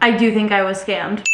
I do think I was scammed.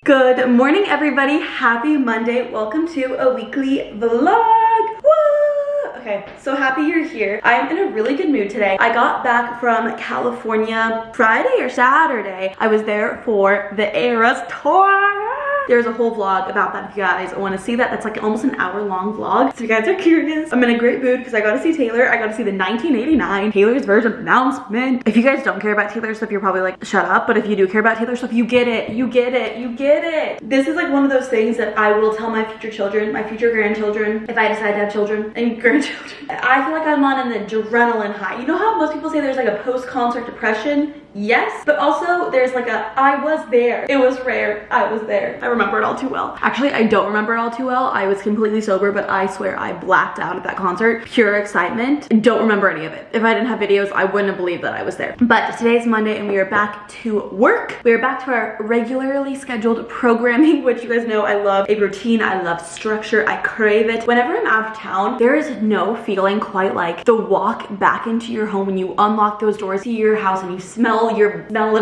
Good morning, everybody. Happy Monday. Welcome to a weekly vlog. Woo! Okay, so happy you're here. I'm in a really good mood today. I got back from California Friday or Saturday. I was there for the Eras tour. There's a whole vlog about that if you guys want to see that. That's like almost an hour-long vlog. So if you guys are curious, I'm in a great mood because I got to see Taylor. I got to see the 1989 Taylor's version announcement. If you guys don't care about Taylor Swift, you're probably like, shut up. But if you do care about Taylor Swift, you get it. You get it. You get it. This is like one of those things that I will tell my future children, my future grandchildren, if I decide to have children and grandchildren. I feel like I'm on an adrenaline high. You know how most people say there's like a post-concert depression? Yes, but also there's like a I was there. It was rare. I was there. I remember it all too well. Actually, I don't remember it all too well. I was completely sober, but I swear I blacked out at that concert. Pure excitement. And don't remember any of it. If I didn't have videos, I wouldn't have believed that I was there. But today's Monday and we are back to work. We are back to our regularly scheduled programming, which you guys know I love a routine. I love structure. I crave it. Whenever I'm out of town, there is no feeling quite like the walk back into your home when you unlock those doors to your house and you smell of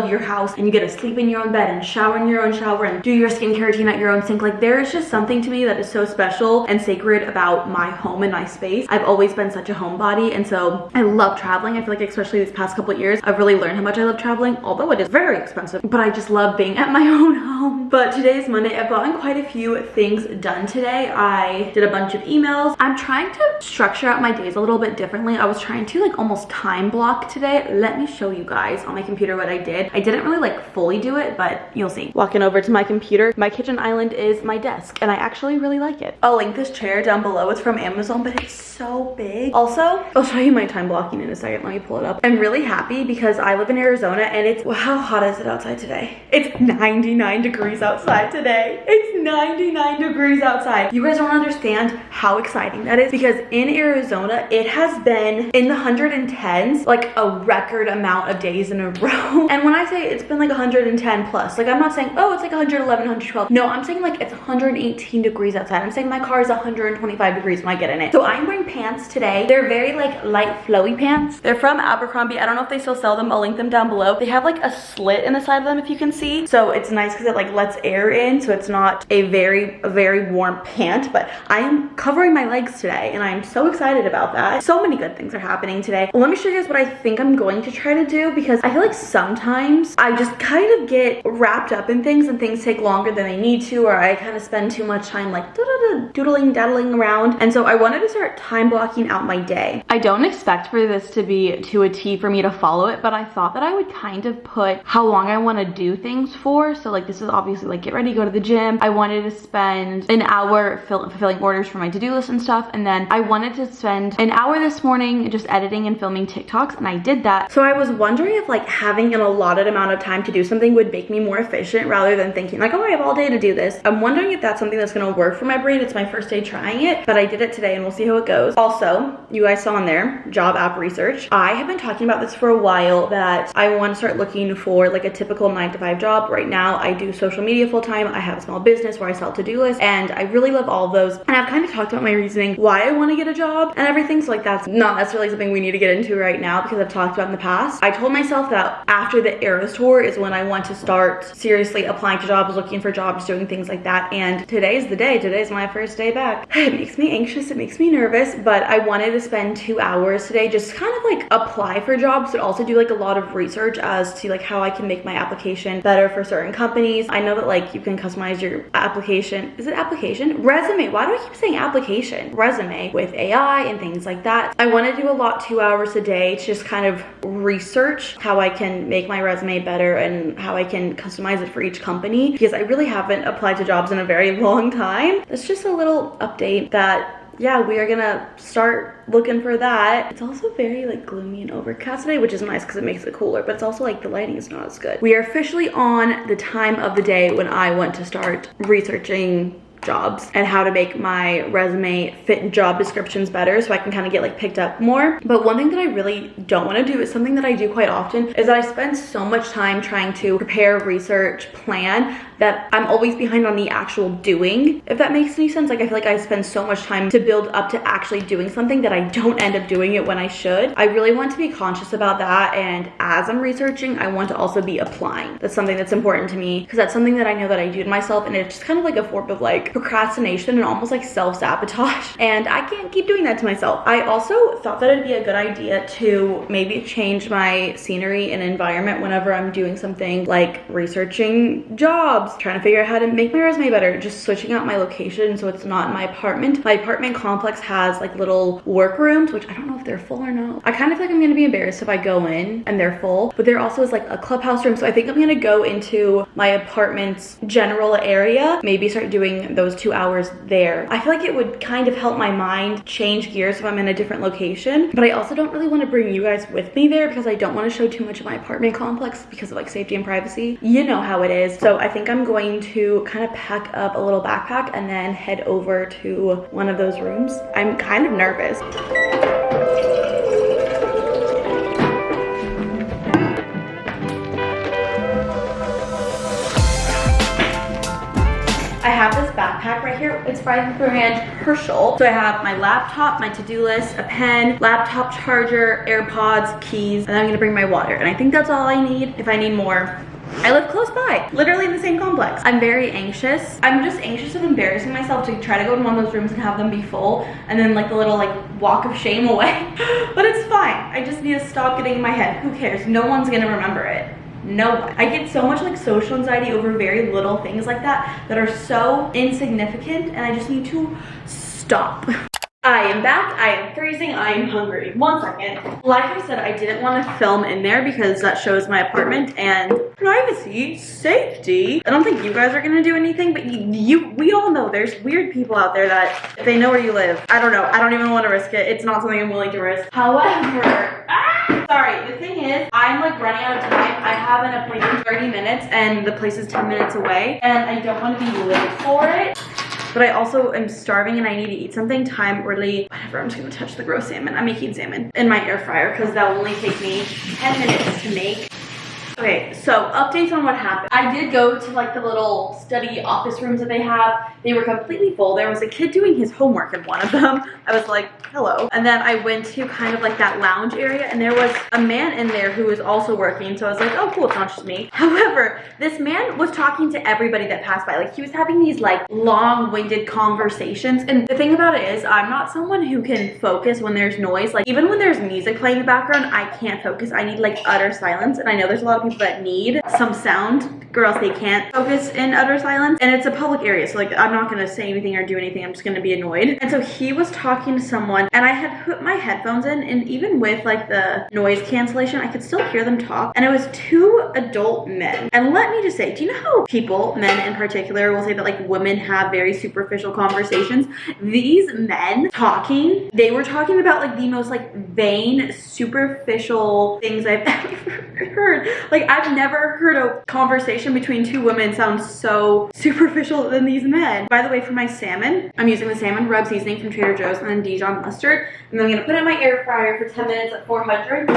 your house and you get to sleep in your own bed and shower in your own shower and do your skincare routine at your own sink. Like, there is just something to me that is so special and sacred about my home and my space. I've always been such a homebody, and so I love traveling. I feel like especially these past couple of years, I've really learned how much I love traveling, although it is very expensive, but I just love being at my own home. But today's Monday. I've gotten quite a few things done today. I did a bunch of emails. I'm trying to structure out my days a little bit differently. I was trying to like almost time block today. Let me show you guys on my computer what I did. I didn't really like fully do it, but you'll see. Walking over to my computer, my kitchen island is my desk and I actually really like it. I'll link this chair down below. It's from Amazon, but it's so big. Also, I'll show you my time blocking in a second. Let me pull it up. I'm really happy because I live in Arizona and it's, well, how hot is it outside today? It's 99 degrees outside today. It's 99 degrees outside. You guys don't understand how exciting that is because in Arizona, it has been in the 110s, like a record amount of days in a row. And when I say it's been like 110 plus, like I'm not saying, oh, it's like 111, 112. No, I'm saying like it's 118 degrees outside. I'm saying my car is 125 degrees when I get in it. So I'm wearing pants today. They're very like light flowy pants. They're from Abercrombie. I don't know if they still sell them. I'll link them down below. They have like a slit in the side of them if you can see. So it's nice because it like lets air in. So it's not a very warm pant, but I am covering my legs today and I'm so excited about that. So many good things are happening today. Well, let me show you guys what I think I'm going to try to do because I feel like sometimes I just kind of get wrapped up in things and things take longer than they need to, or I kind of spend too much time like doodling, daddling around. And so I wanted to start time blocking out my day. I don't expect for this to be to a T for me to follow it, but I thought that I would kind of put how long I want to do things for. So like this is obviously like get ready, go to the gym. I wanted to spend an hour fulfilling orders for my to-do list and stuff. And then I wanted to spend an hour this morning just editing and filming TikToks, and I did that. So I was wondering if like having an allotted amount of time to do something would make me more efficient rather than thinking like, oh, I have all day to do this. I'm wondering if that's something that's gonna work for my brain. It's my first day trying it, but I did it today and we'll see how it goes. Also, you guys saw in there, job app research. I have been talking about this for a while that I want to start looking for like a typical 9-to-5 job. Right now, I do social media full time. I have a small business where I sell to-do lists and I really love all of those. And I've kind of talked about my reasoning why I want to get a job and everything. So like that's not necessarily something we need to get into right now because I've talked about in the past. I told myself that after the Eras tour is when I want to start seriously applying to jobs, looking for jobs, doing things like that. And today's the day. Today's my first day back. It makes me anxious. It makes me nervous, but I wanted to spend 2 hours today just kind of like apply for jobs, but also do like a lot of research as to like how I can make my application better for certain companies. I know that like you can customize your application. Is it application? Resume. Why do I keep saying application? Resume with AI and things like that. I want to do a lot 2 hours a day to just kind of research how I can make my resume better and how I can customize it for each company because I really haven't applied to jobs in a very long time. It's just a little update that yeah, we are gonna start looking for that. It's also very like gloomy and overcast today, which is nice because it makes it cooler, but it's also like the lighting is not as good. We are officially on the time of the day when I want to start researching jobs and how to make my resume fit job descriptions better so I can kind of get like picked up more. But one thing that I really don't want to do is something that I do quite often is that I spend so much time trying to prepare, research, plan that I'm always behind on the actual doing, if that makes any sense. Like I feel like I spend so much time to build up to actually doing something that I don't end up doing it when I should. I really want to be conscious about that, and as I'm researching, I want to also be applying. That's something that's important to me because that's something that I know that I do to myself, and it's just kind of like a form of like procrastination and almost like self-sabotage, and I can't keep doing that to myself. I also thought that it'd be a good idea to maybe change my scenery and environment whenever I'm doing something like researching jobs, trying to figure out how to make my resume better, just switching out my location so it's not in my apartment. My apartment complex has like little workrooms, which I don't know if they're full or not. I kind of feel like I'm gonna be embarrassed if I go in and they're full, but there also is like a clubhouse room, so I think I'm gonna go into my apartment's general area, maybe start doing those 2 hours there. I feel like it would kind of help my mind change gears if I'm in a different location, but I also don't really want to bring you guys with me there because I don't want to show too much of my apartment complex because of like safety and privacy. You know how it is. So I think I'm going to kind of pack up a little backpack and then head over to one of those rooms. I'm kind of nervous. I have this backpack right here. It's by the brand Herschel. So I have my laptop, my to-do list, a pen, laptop charger, AirPods, keys, and I'm gonna bring my water. And I think that's all I need. If I need more, I live close by, literally in the same complex. I'm very anxious. I'm just anxious of embarrassing myself to try to go to one of those rooms and have them be full, and then like the little like walk of shame away. But it's fine. I just need to stop getting in my head. Who cares? No one's gonna remember it. No one. I get so much like social anxiety over very little things like that that are so insignificant, and I just need to stop. I am back. I am freezing. I am hungry. 1 second. Like I said, I didn't want to film in there because that shows my apartment and privacy, safety. I don't think you guys are gonna do anything, but we all know there's weird people out there that if they know where you live, I don't know. I don't even want to risk it. It's not something I'm willing to risk. However, sorry, the thing is, I'm like running out of time. I have an appointment in 30 minutes and the place is 10 minutes away, and I don't want to be late for it. But I also am starving and I need to eat something time-early. Whatever, I'm just gonna touch the gross salmon. I'm making salmon in my air fryer because that will only take me 10 minutes to make. Okay, so updates on what happened. I did go to like the little study office rooms that they have. They were completely full. There was a kid doing his homework in one of them. I was like, hello. And then I went to kind of like that lounge area, and there was a man in there who was also working. So I was like, oh cool, it's not just me. However, this man was talking to everybody that passed by. Like he was having these like long-winded conversations. And the thing about it is, I'm not someone who can focus when there's noise. Like even when there's music playing in the background, I can't focus. I need like utter silence. And I know there's a lot of people that need some sound or else they can't focus in utter silence, and it's a public area, so like I'm not gonna say anything or do anything. I'm just gonna be annoyed. And so he was talking to someone, and I had put my headphones in, and even with like the noise cancellation, I could still hear them talk. And it was 2 adult men. And let me just say, do you know how people, men in particular, will say that like women have very superficial conversations? These men talking, they were talking about like the most like vain, superficial things I've ever heard. Like I've never heard a conversation between 2 women sound so superficial than these men. By the way, for my salmon, I'm using the salmon rub seasoning from Trader Joe's and then Dijon mustard. And then I'm gonna put it in my air fryer for 10 minutes at 400.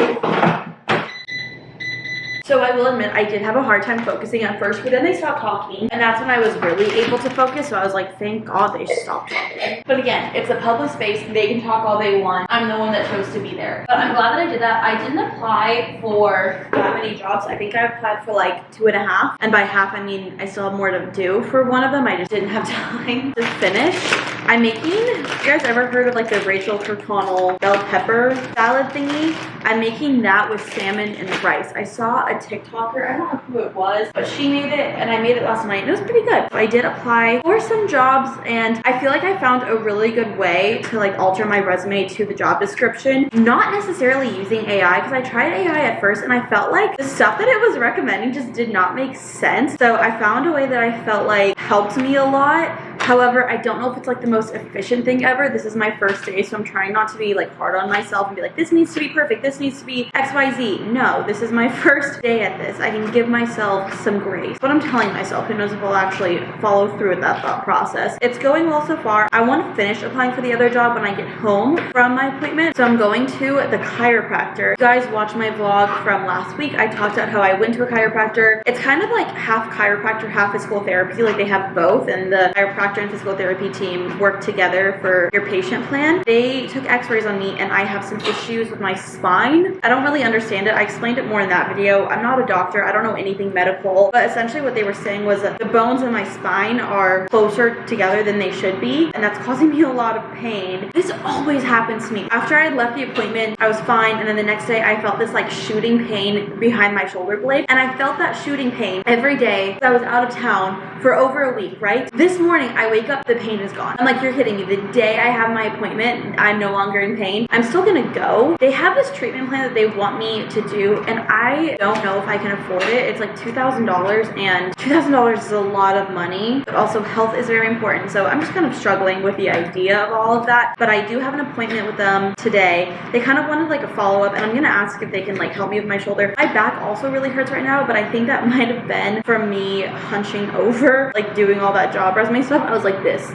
So I will admit, I did have a hard time focusing at first, but then they stopped talking, and that's when I was really able to focus. So I was like, thank God they stopped talking. But again, it's a public space. They can talk all they want. I'm the one that chose to be there. But I'm glad that I did that. I didn't apply for that many jobs. I think I applied for like 2.5. And by half, I mean, I still have more to do for one of them. I just didn't have time to finish. I'm making, you guys ever heard of like the Rachel Kirkconnell bell pepper salad thingy? I'm making that with salmon and rice. I saw a TikToker, I don't know who it was, but she made it and I made it last night and it was pretty good. I did apply for some jobs and I feel like I found a really good way to like alter my resume to the job description. Not necessarily using AI, because I tried AI at first and I felt like the stuff that it was recommending just did not make sense. So I found a way that I felt like helped me a lot However, I don't know if it's like the most efficient thing ever. This is my first day, so I'm trying not to be like hard on myself and be like, this needs to be perfect, this needs to be XYZ. No, this is my first day at this. I can give myself some grace. But I'm telling myself, who knows if I'll actually follow through with that thought process. It's going well so far. I want to finish applying for the other job when I get home from my appointment. So I'm going to the chiropractor. You guys watched my vlog from last week. I talked about how I went to a chiropractor. It's kind of like half chiropractor, half physical therapy. Like they have both, and the chiropractor and physical therapy team work together for your patient plan. They took x-rays on me and I have some issues with my spine. I don't really understand it. I explained it more in that video. I'm not a doctor. I don't know anything medical, but essentially what they were saying was that the bones in my spine are closer together than they should be, and that's causing me a lot of pain. This always happens to me. After I left the appointment, I was fine, and then the next day I felt this like shooting pain behind my shoulder blade, and I felt that shooting pain every day. I was out of town for over a week, right? This morning I wake up, the pain is gone. I'm like, you're kidding me. The day I have my appointment, I'm no longer in pain. I'm still gonna go. They have this treatment plan that they want me to do, and I don't know if I can afford it. It's like $2,000, and $2,000 is a lot of money, but also health is very important. So I'm just kind of struggling with the idea of all of that, but I do have an appointment with them today. They kind of wanted like a follow-up, and I'm gonna ask if they can like help me with my shoulder. My back also really hurts right now, but I think that might have been from me hunching over, like doing all that job resume stuff. I was like this.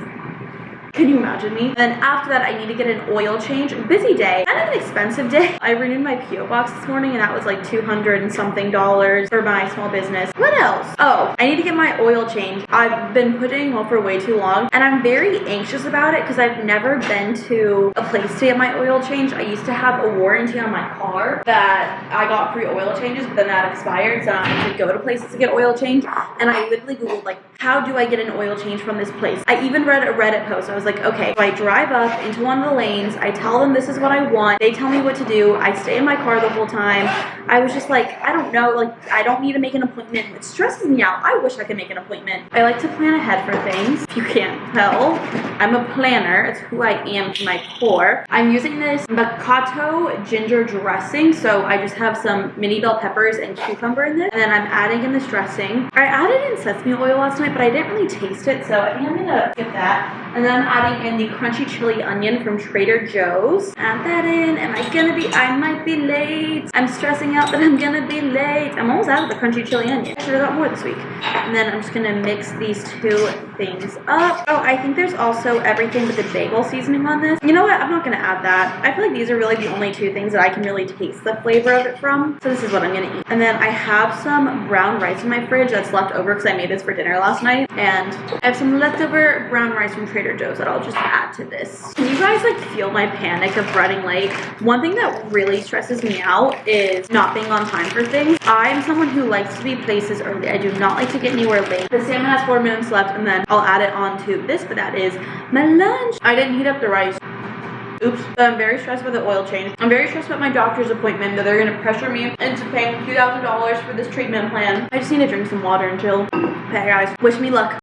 Can you imagine me? And then after that, I need to get an oil change. Busy day, kind of an expensive day. I renewed my P.O. box this morning, and that was like $200 and something for my small business. What else? Oh, I need to get my oil change. I've been putting off for way too long, and I'm very anxious about it because I've never been to a place to get my oil change. I used to have a warranty on my car that I got free oil changes, but then that expired, so I had to go to places to get oil change. And I literally Googled like, how do I get an oil change from this place? I even read a Reddit post. I was like, okay, so I drive up into one of the lanes, I tell them this is what I want, they tell me what to do, I stay in my car the whole time. I was just like, I don't know, like I don't need to make an appointment. It stresses me out. I wish I could make an appointment. I like to plan ahead for things. If you can't tell, I'm a planner. It's who I am to my core. I'm using this Maccato ginger dressing, so I just have some mini bell peppers and cucumber in this, and then I'm adding in this dressing. I added in sesame oil last night, but I didn't really taste it, so I think I'm gonna get that. And then I'm adding in the crunchy chili onion from Trader Joe's. Add that in. I might be late. I'm stressing out that I'm gonna be late. I'm almost out of the crunchy chili onion. I should have got more this week. And then I'm just gonna mix these two things up. Oh, I think there's also everything but the bagel seasoning on this. You know what? I'm not gonna add that. I feel like these are really the only two things that I can really taste the flavor of it from. So this is what I'm gonna eat. And then I have some brown rice in my fridge that's left over because I made this for dinner last night. And I have some leftover brown rice from Trader Joe's that I'll just add to this. Can you guys like feel my panic of running late? One thing that really stresses me out is not being on time for things. I'm someone who likes to be places early. I do not like to get anywhere late. The salmon has 4 minutes left, and then I'll add it on to this, but that is my lunch. I didn't heat up the rice. Oops. So I'm very stressed about the oil change. I'm very stressed about my doctor's appointment, that they're gonna pressure me into paying $2,000 for this treatment plan. I just need to drink some water and chill. Okay guys, wish me luck.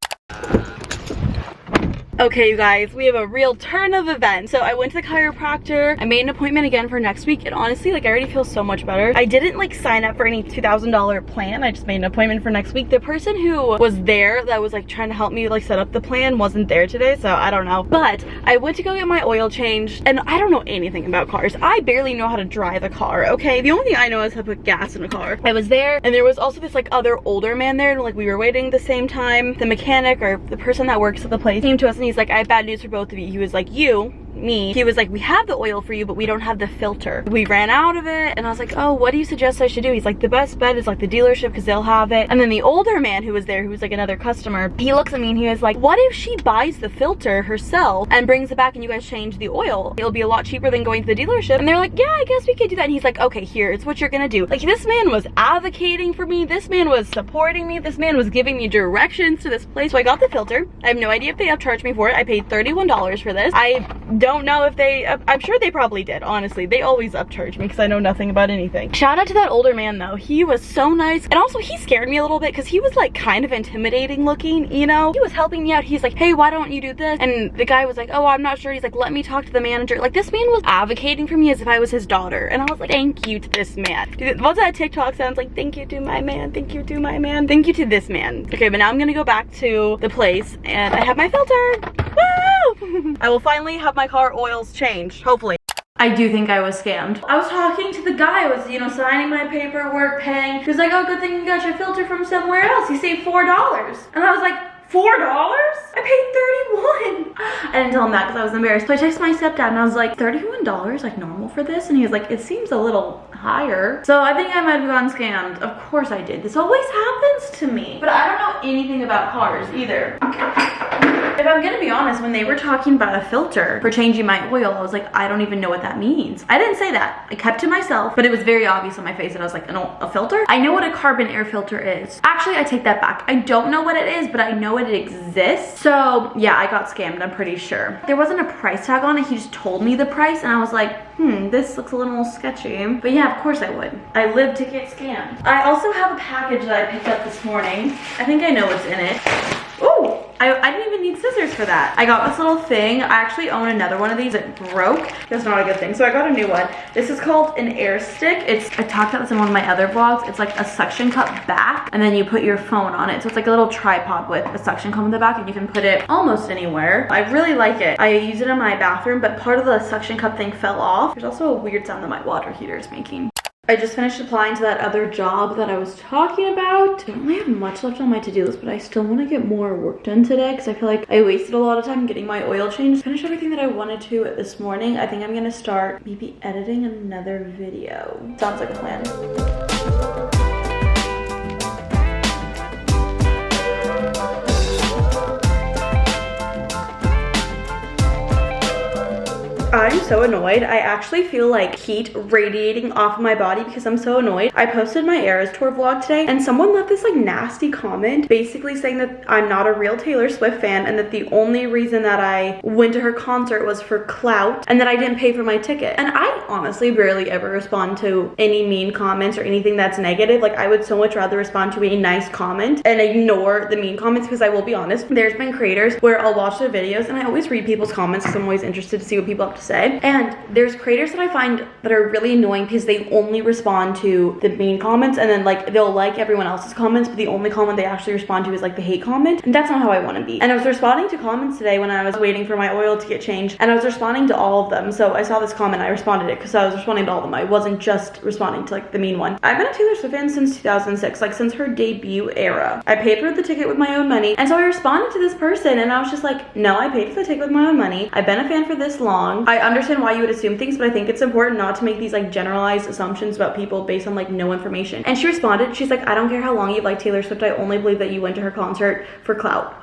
Okay, you guys, we have a real turn of events. So I went to the chiropractor. I made an appointment again for next week, and honestly, like I already feel so much better. I didn't like sign up for any $2,000 plan. I just made an appointment for next week. The person who was there that was like trying to help me like set up the plan wasn't there today, so I don't know. But I went to go get my oil changed, and I don't know anything about cars. I barely know how to drive a car, okay? The only thing I know is how to put gas in a car. I was there, and there was also this like other older man there, and like we were waiting the same time. The mechanic or the person that works at the place came to us, and he's like, I have bad news for both of you. He was like, me, he was like, we have the oil for you, but we don't have the filter. We ran out of it, and I was like, oh, what do you suggest I should do? He's like, the best bet is like the dealership because they'll have it. And then the older man who was there, who was like another customer, he looks at me and he was like, what if she buys the filter herself and brings it back and you guys change the oil? It'll be a lot cheaper than going to the dealership. And they're like, yeah, I guess we could do that. And he's like, okay, here, it's what you're gonna do. Like, this man was advocating for me. This man was supporting me. This man was giving me directions to this place. So I got the filter. I have no idea if they have charged me for it. I paid $31 for this. I don't don't know if they, I'm sure they probably did, honestly. They always upcharge me because I know nothing about anything. Shout out to that older man though. He was so nice. And also he scared me a little bit because he was like kind of intimidating looking, you know? He was helping me out. He's like, hey, why don't you do this? And the guy was like, oh, I'm not sure. He's like, let me talk to the manager. Like, this man was advocating for me as if I was his daughter. And I was like, thank you to this man. Dude, what's that TikTok sounds like? Thank you to my man. Thank you to my man. Thank you to this man. Okay, but now I'm gonna go back to the place and I have my filter. Woo! I will finally have my car oils changed, hopefully. I do think I was scammed. I was talking to the guy, I was, you know, signing my paperwork, paying. He was like, oh, good thing you got your filter from somewhere else. He saved $4. And I was like, $4? I paid $31. I didn't tell him that because I was embarrassed. So I texted my stepdad and I was like, $31 like normal for this? And he was like, it seems a little higher. So I think I might have gotten scammed. Of course I did. This always happens to me. But I don't know anything about cars either. If I'm gonna be honest, when they were talking about a filter for changing my oil, I was like, I don't even know what that means. I didn't say that. I kept to myself, but it was very obvious on my face and I was like, no, a filter? I know what a carbon air filter is. Actually, I take that back. I don't know what it is, but I know it exists. So yeah, I got scammed, I'm pretty sure. There wasn't a price tag on it. He just told me the price and I was like, this looks a little sketchy. But yeah, of course I would. I live to get scammed. I also have a package that I picked up this morning. I think I know what's in it. Ooh, I didn't even need scissors for that. I got this little thing. I actually own another one of these. It broke. That's not a good thing. So I got a new one. This is called an air stick. I talked about this in one of my other vlogs. It's like a suction cup back and then you put your phone on it. So it's like a little tripod with a suction cup in the back and you can put it almost anywhere. I really like it. I use it in my bathroom, but part of the suction cup thing fell off. There's also a weird sound that my water heater is making. I just finished applying to that other job that I was talking about. I don't really have much left on my to-do list, but I still want to get more work done today because I feel like I wasted a lot of time getting my oil changed. Finished everything that I wanted to this morning. I think I'm gonna start maybe editing another video. Sounds like a plan. I'm so annoyed. I actually feel like heat radiating off of my body because I'm so annoyed. I posted my Eras Tour vlog today and someone left this like nasty comment basically saying that I'm not a real Taylor Swift fan and that the only reason that I went to her concert was for clout and that I didn't pay for my ticket. And I honestly barely ever respond to any mean comments or anything that's negative. Like I would so much rather respond to a nice comment and ignore the mean comments because I will be honest, there's been creators where I'll watch their videos and I always read people's comments because I'm always interested to see what people have to say. And there's creators that I find that are really annoying because they only respond to the mean comments and then like they'll like everyone else's comments, but the only comment they actually respond to is like the hate comment. And that's not how I want to be. And I was responding to comments today when I was waiting for my oil to get changed and I was responding to all of them. So I saw this comment, I responded it because I was responding to all of them. I wasn't just responding to like the mean one. I've been a Taylor Swift fan since 2006, like since her debut era. I paid for the ticket with my own money. And so I responded to this person and I was just like, no, I paid for the ticket with my own money. I've been a fan for this long. I understand why you would assume things, but I think it's important not to make these like generalized assumptions about people based on like no information. And she responded, she's like, I don't care how long you've liked Taylor Swift, I only believe that you went to her concert for clout.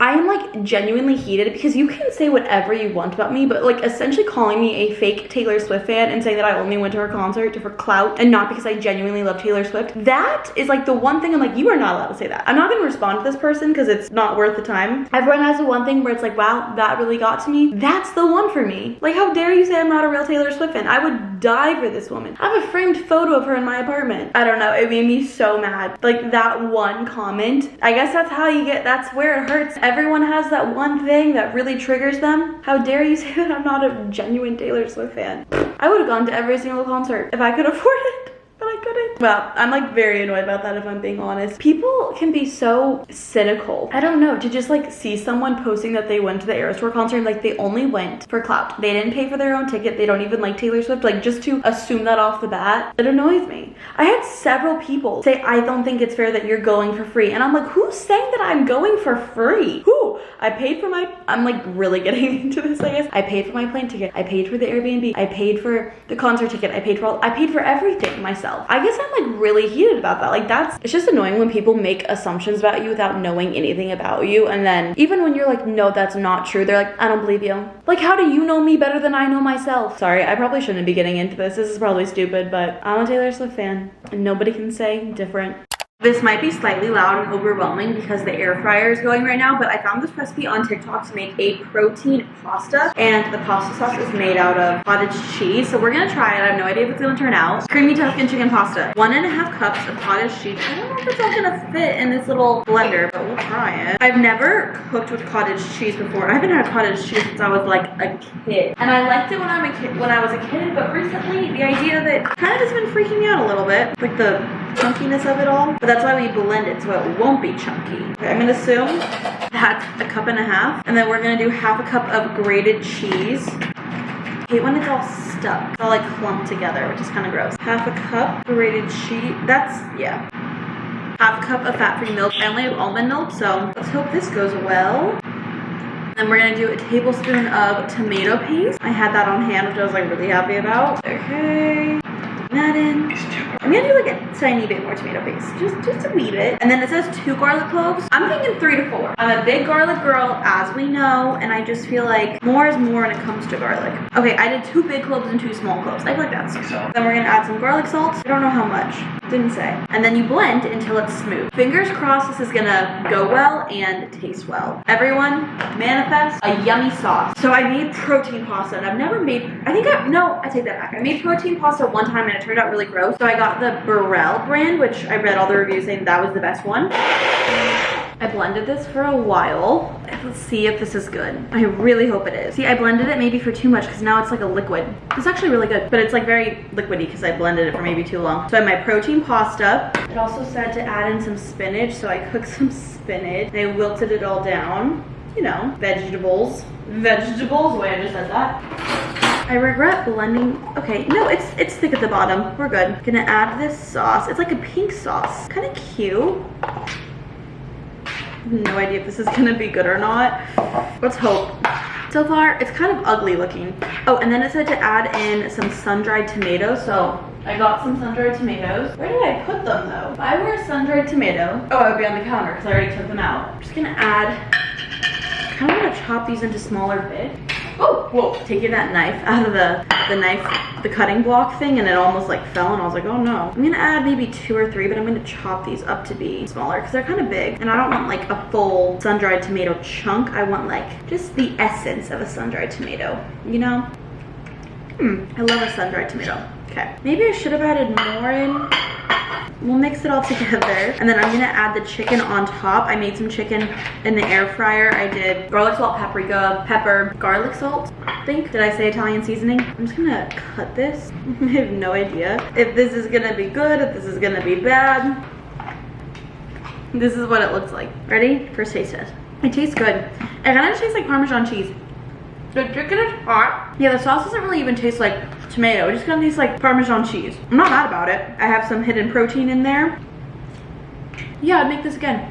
I am like genuinely heated because you can say whatever you want about me, but like essentially calling me a fake Taylor Swift fan and saying that I only went to her concert for clout and not because I genuinely love Taylor Swift, that is like the one thing I'm like, you are not allowed to say that. I'm not gonna respond to this person because it's not worth the time. Everyone has the one thing where it's like, wow, that really got to me. That's the one for me. Like, how dare you say I'm not a real Taylor Swift fan? I would die for this woman. I have a framed photo of her in my apartment. I don't know, it made me so mad. Like that one comment, I guess that's how you get, that's where it hurts. Everyone has that one thing that really triggers them. How dare you say that I'm not a genuine Taylor Swift fan? I would have gone to every single concert if I could afford it. But I couldn't. Well, I'm like very annoyed about that if I'm being honest. People can be so cynical. I don't know, to just like see someone posting that they went to the Eras Tour concert and like they only went for clout. They didn't pay for their own ticket. They don't even like Taylor Swift. Like just to assume that off the bat, it annoys me. I had several people say, I don't think it's fair that you're going for free. And I'm like, who's saying that I'm going for free? Who? I paid for my, I'm like really getting into this, I guess. I paid for my plane ticket. I paid for the Airbnb. I paid for the concert ticket. I paid for everything myself. I guess I'm like really heated about that. Like it's just annoying when people make assumptions about you without knowing anything about you. And then even when you're like, no, that's not true, they're like, I don't believe you. Like, how do you know me better than I know myself? Sorry, I probably shouldn't be getting into this. This is probably stupid, but I'm a Taylor Swift fan and nobody can say different. This might be slightly loud and overwhelming because the air fryer is going right now, but I found this recipe on TikTok to make a protein pasta, and the pasta sauce is made out of cottage cheese. So we're gonna try it. I have no idea if it's gonna turn out. Creamy Tuscan chicken pasta. 1.5 cups of cottage cheese. I don't know if it's all gonna fit in this little blender, but we'll try it. I've never cooked with cottage cheese before. I haven't had cottage cheese since I was like a kid, and I liked it when I was a kid, but recently the idea of it kind of has been freaking me out a little bit, like the chunkiness of it all. But that's why we blend it so it won't be chunky. Okay, I'm gonna assume that's 1.5 cups, and then we're gonna do 1/2 cup of grated cheese. I hate when it's all stuck. It's all like clumped together, which is kind of gross. 1/2 cup grated cheese. That's, yeah. 1/2 cup of fat-free milk. I only have almond milk, so let's hope this goes well. Then we're gonna do a tablespoon of tomato paste. I had that on hand, which I was like really happy about. Okay. That in. I'm gonna do like a tiny bit more tomato paste, just a wee bit. And then it says 2 garlic cloves. I'm thinking 3 to 4. I'm a big garlic girl, as we know, and I just feel like more is more when it comes to garlic. Okay, I did 2 big cloves and 2 small cloves. I feel like that's so. Then we're gonna add some garlic salt. I don't know how much, didn't say. And then you blend until it's smooth. Fingers crossed this is gonna go well and taste well. Everyone, manifest a yummy sauce. So I made protein pasta, and I've never made, I take that back. I made protein pasta one time and it turned out really gross. So I got the Burrell brand, which I read all the reviews saying that was the best one. I blended this for a while. Let's see if this is good. I really hope it is. See, I blended it maybe for too much because now it's like a liquid. It's actually really good, but it's like very liquidy because I blended it for maybe too long. So I have my protein pasta. It also said to add in some spinach, so I cooked some spinach. And I wilted it all down. You know, vegetables. Vegetables, the way I just said that. I regret blending. Okay, no, it's thick at the bottom. We're good. Gonna add this sauce. It's like a pink sauce. Kind of cute. No idea if this is gonna be good or not. Let's hope. So far, it's kind of ugly looking. Oh, and then it said to add in some sun-dried tomatoes. So I got some sun-dried tomatoes. Where did I put them though? If I were a sun-dried tomato, oh, I would be on the counter because I already took them out. I'm just gonna add, kind of want to chop these into smaller bits. Oh, whoa, taking that knife out of the cutting block thing, and it almost like fell, and I was like, oh no. I'm gonna add maybe 2 or 3, but I'm gonna chop these up to be smaller because they're kind of big, and I don't want like a full sun-dried tomato chunk. I want like just the essence of a sun-dried tomato, you know? I love a sun-dried tomato. Okay, maybe I should have added more in. We'll mix it all together, and then I'm gonna add the chicken on top. I made some chicken in the air fryer. I did garlic salt, paprika, pepper, garlic salt, I think. Did I say Italian seasoning? I'm just gonna cut this. I have no idea if this is gonna be good, if this is gonna be bad. This is what it looks like. Ready? First taste test. It tastes good. It kind of tastes like Parmesan cheese. The chicken is hot. Yeah, the sauce doesn't really even taste like tomato. It just kind of tastes like Parmesan cheese. I'm not mad about it. I have some hidden protein in there. Yeah, I'd make this again.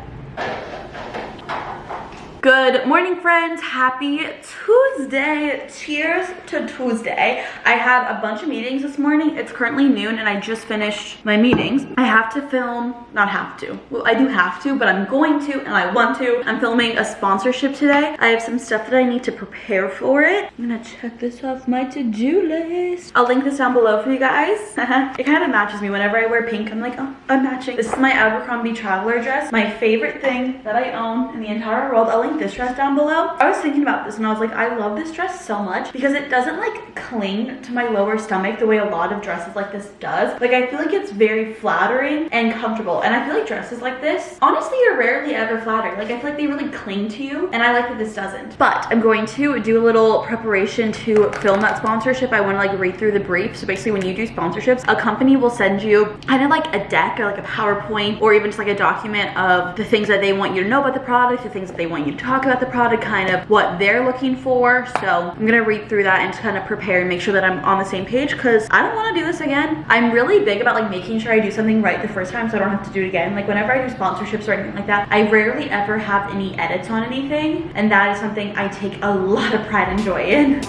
Good morning, friends. Happy Tuesday. Cheers to Tuesday. I had a bunch of meetings this morning. It's currently noon and I just finished my meetings. I have to film, not have to. Well, I do have to, but I'm going to and I want to. I'm filming a sponsorship today. I have some stuff that I need to prepare for it. I'm gonna check this off my to-do list. I'll link this down below for you guys. It kind of matches me. Whenever I wear pink, I'm like, oh, I'm matching. This is my Abercrombie traveler dress. My favorite thing that I own in the entire world. I'll link this dress down below. I was thinking about this and I was like, I love this dress so much because it doesn't like cling to my lower stomach the way a lot of dresses like this does. Like I feel like it's very flattering and comfortable, and I feel like dresses like this honestly are rarely ever flattering. Like I feel like they really cling to you, and I like that this doesn't. But I'm going to do a little preparation to film that sponsorship. I want to like read through the brief. So basically when you do sponsorships, a company will send you kind of like a deck or like a PowerPoint or even just like a document of the things that they want you to know about the product, the things that they want you to talk about the product, kind of what they're looking for. So I'm gonna read through that and just kind of prepare and make sure that I'm on the same page because I don't want to do this again. I'm really big about like making sure I do something right the first time so I don't have to do it again. Like whenever I do sponsorships or anything like that, I rarely ever have any edits on anything, and that is something I take a lot of pride and joy in.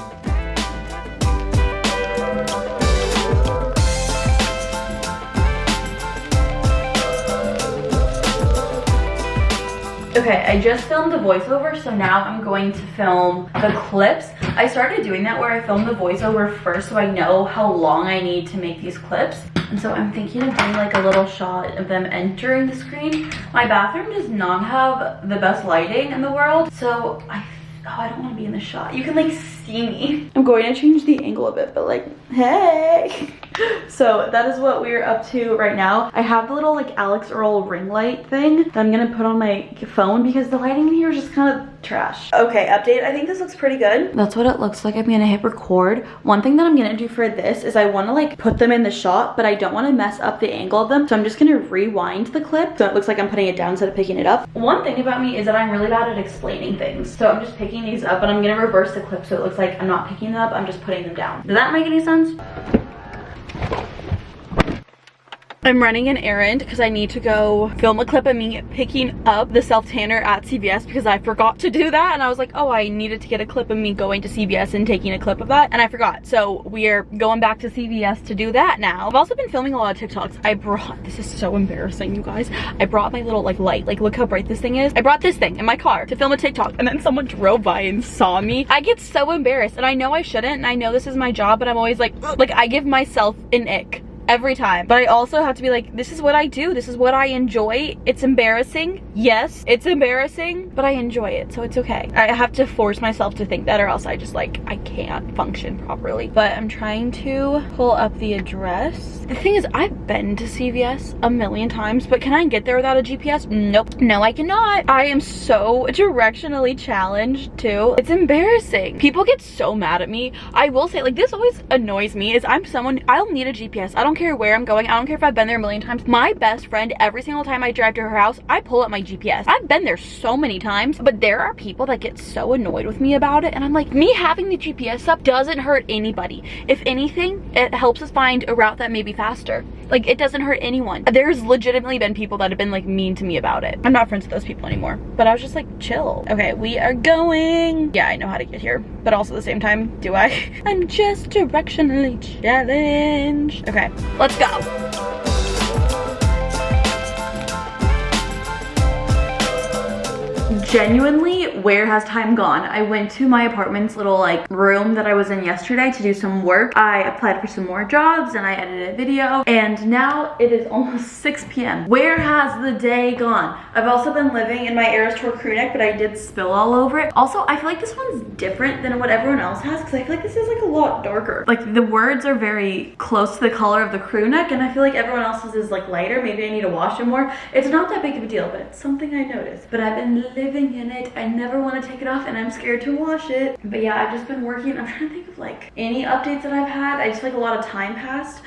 Okay, I just filmed the voiceover, so now I'm going to film the clips. I started doing that where I film the voiceover first so I know how long I need to make these clips. And so I'm thinking of doing like a little shot of them entering the screen. My bathroom does not have the best lighting in the world, so I don't want to be in the shot. You can like see me. I'm going to change the angle a bit, but like, hey. So that is what we're up to right now. I have the little like Alex Earl ring light thing that I'm gonna put on my phone because the lighting in here is just kind of trash. Okay, update. I think this looks pretty good. That's what it looks like. I'm gonna hit record. One thing that I'm gonna do for this is I want to like put them in the shot, but I don't want to mess up the angle of them. So I'm just gonna rewind the clip so it looks like I'm putting it down instead of picking it up. One thing about me is that I'm really bad at explaining things. So I'm just picking these up and I'm gonna reverse the clip so it looks like I'm not picking them up, I'm just putting them down. Does that make any sense? I'm running an errand because I need to go film a clip of me picking up the self-tanner at CVS because I forgot to do that, and I was like, oh, I needed to get a clip of me going to CVS and taking a clip of that, and I forgot. So we're going back to CVS to do that now. I've also been filming a lot of TikToks. This is so embarrassing, you guys. I brought my little like light, like look how bright this thing is. I brought this thing in my car to film a TikTok, and then someone drove by and saw me. I get so embarrassed, and I know I shouldn't, and I know this is my job, but I'm always like I give myself an ick every time. But I also have to be like, this is what I do, this is what I enjoy. It's embarrassing, yes, it's embarrassing, but I enjoy it, so it's okay. I have to force myself to think that, or else I just like, I can't function properly. But I'm trying to pull up the address. The thing is, I've been to CVS a million times, but can I get there without a GPS? Nope. No, I cannot. I am so directionally challenged too. It's embarrassing. People get so mad at me. I will say, like, this always annoys me, is I'm someone, I'll need a GPS. I don't care where I'm going. I don't care if I've been there a million times. My best friend, every single time I drive to her house, I pull up my GPS. I've been there so many times, but there are people that get so annoyed with me about it, and I'm like, me having the GPS up doesn't hurt anybody. If anything, it helps us find a route that may be faster. Like, it doesn't hurt anyone. There's legitimately been people that have been like mean to me about it. I'm not friends with those people anymore, but I was just like, chill. Okay, we are going. Yeah, I know how to get here, but also at the same time, do I? I'm just directionally challenged. Okay, let's go. Genuinely, where has time gone? I went to my apartment's little like room that I was in yesterday to do some work. I applied for some more jobs and I edited a video, and now it is almost 6 p.m. Where has the day gone? I've also been living in my Eras Tour crew neck, but I did spill all over it. Also, I feel like this one's different than what everyone else has because I feel like this is like a lot darker. Like the words are very close to the color of the crew neck, and I feel like everyone else's is like lighter. Maybe I need to wash it more. It's not that big of a deal, but it's something I noticed. But I've been living in it. I never want to take it off and I'm scared to wash it. But yeah, I've just been working. I'm trying to think of like any updates that I've had. I just feel like a lot of time passed.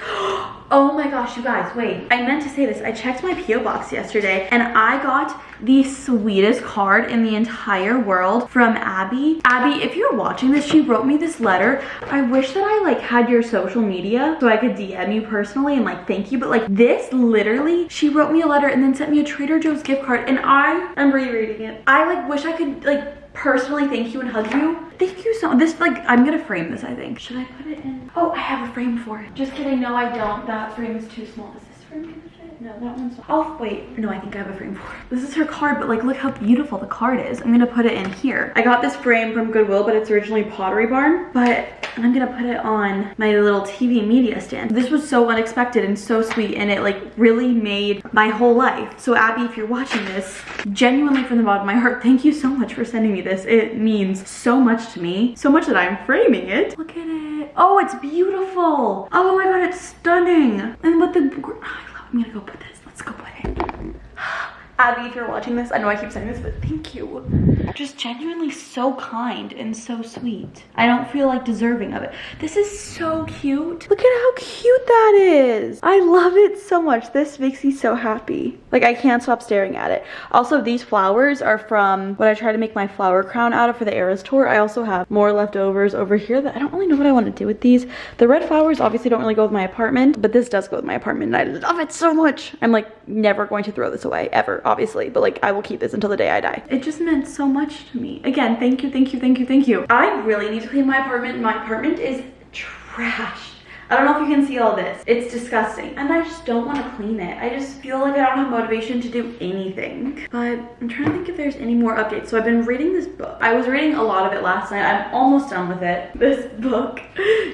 Oh my gosh, you guys, wait. I meant to say this. I checked my P.O. box yesterday and I got the sweetest card in the entire world from Abby. Abby, if you're watching this, she wrote me this letter. I wish that I like had your social media so I could DM you personally and like thank you, but like this literally, she wrote me a letter and then sent me a Trader Joe's gift card, and I am rereading it. I like wish I could like personally thank you and hug you. Thank you so much. This like, I'm gonna frame this, I think. Should I put it in? Oh, I have a frame for it. Just kidding, no I don't. That frame is too small. Does this frame fit? No, that one's, oh wait, no, I think I have a frame for it. This is her card, but like look how beautiful the card is. I'm gonna put it in here. I got this frame from Goodwill, but it's originally Pottery Barn, but I'm gonna put it on my little TV media stand. This was so unexpected and so sweet, and it like really made my whole life. So Abby, if you're watching this, genuinely from the bottom of my heart, thank you so much for sending me this. It means so much to me, so much that I'm framing it. Look at it. Oh, it's beautiful. Oh my god, it's stunning. And with the, I'm gonna go put this. Let's go put it. Abby, if you're watching this, I know I keep saying this, but thank you. Just genuinely so kind and so sweet. I don't feel like deserving of it. This is so cute. Look at how cute that is. I love it so much. This makes me so happy. Like, I can't stop staring at it. Also, these flowers are from what I try to make my flower crown out of for the Eras Tour. I also have more leftovers over here that I don't really know what I want to do with these. The red flowers obviously don't really go with my apartment, but this does go with my apartment and I love it so much. I'm like never going to throw this away ever, obviously, but like I will keep this until the day I die. It just meant so much to me. Again, thank you, thank you, thank you, thank you. I really need to clean my apartment. My apartment is trashed. I don't know if you can see all this. It's disgusting. And I just don't want to clean it. I just feel like I don't have motivation to do anything. But I'm trying to think if there's any more updates. So I've been reading this book. I was reading a lot of it last night. I'm almost done with it. This book,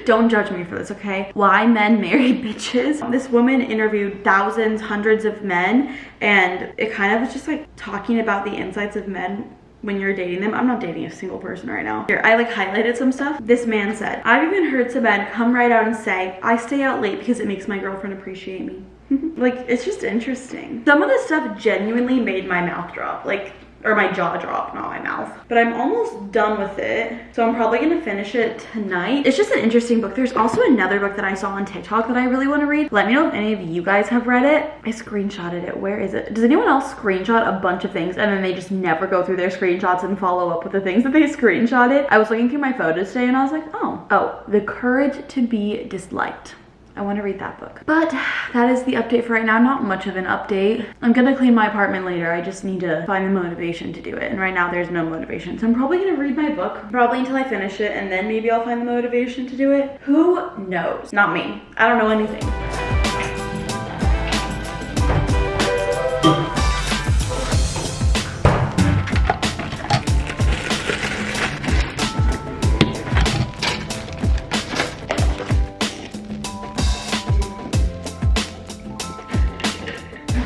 don't judge me for this, okay? Why Men Marry Bitches. This woman interviewed thousands, hundreds of men, and it kind of was just like talking about the insights of men when you're dating them. I'm not dating a single person right now. Here, I like highlighted some stuff. This man said, I've even heard some men come right out and say, I stay out late because it makes my girlfriend appreciate me. Like, it's just interesting. Some of this stuff genuinely made my mouth drop. Like, or my jaw drop, not my mouth. But I'm almost done with it, so I'm probably gonna finish it tonight. It's just an interesting book. There's also another book that I saw on TikTok that I really want to read. Let me know if any of you guys have read it. I screenshotted it. Where is it? Does anyone else screenshot a bunch of things and then they just never go through their screenshots and follow up with the things that they screenshotted? I was looking through my photos today and I was like, oh, The Courage to Be Disliked. I want to read that book. But that is the update for right now. Not much of an update. I'm gonna clean my apartment later. I just need to find the motivation to do it. And right now there's no motivation. So I'm probably gonna read my book, probably until I finish it, and then maybe I'll find the motivation to do it. Who knows? Not me. I don't know anything.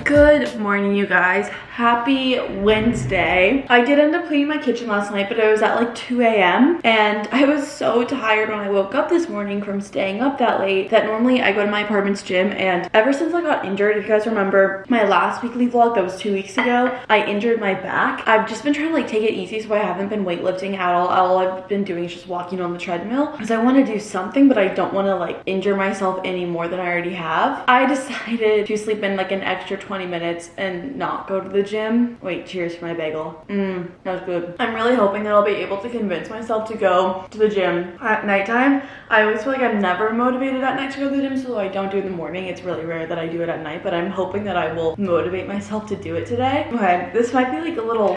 Good morning, you guys. Happy Wednesday. I did end up cleaning my kitchen last night, but it was at like 2 a.m. and I was so tired when I woke up this morning from staying up that late that normally I go to my apartment's gym, and ever since I got injured, if you guys remember my last weekly vlog that was 2 weeks ago, I injured my back. I've just been trying to like take it easy, so I haven't been weightlifting at all. All I've been doing is just walking on the treadmill because I want to do something, but I don't want to like injure myself any more than I already have. I decided to sleep in like an extra 20 minutes and not go to the gym. Wait, cheers for my bagel. That was good. I'm really hoping that I'll be able to convince myself to go to the gym at nighttime. I always feel like I'm never motivated at night to go to the gym, so I don't do it in the morning. It's really rare that I do it at night, but I'm hoping that I will motivate myself to do it today. Okay, this might be like a little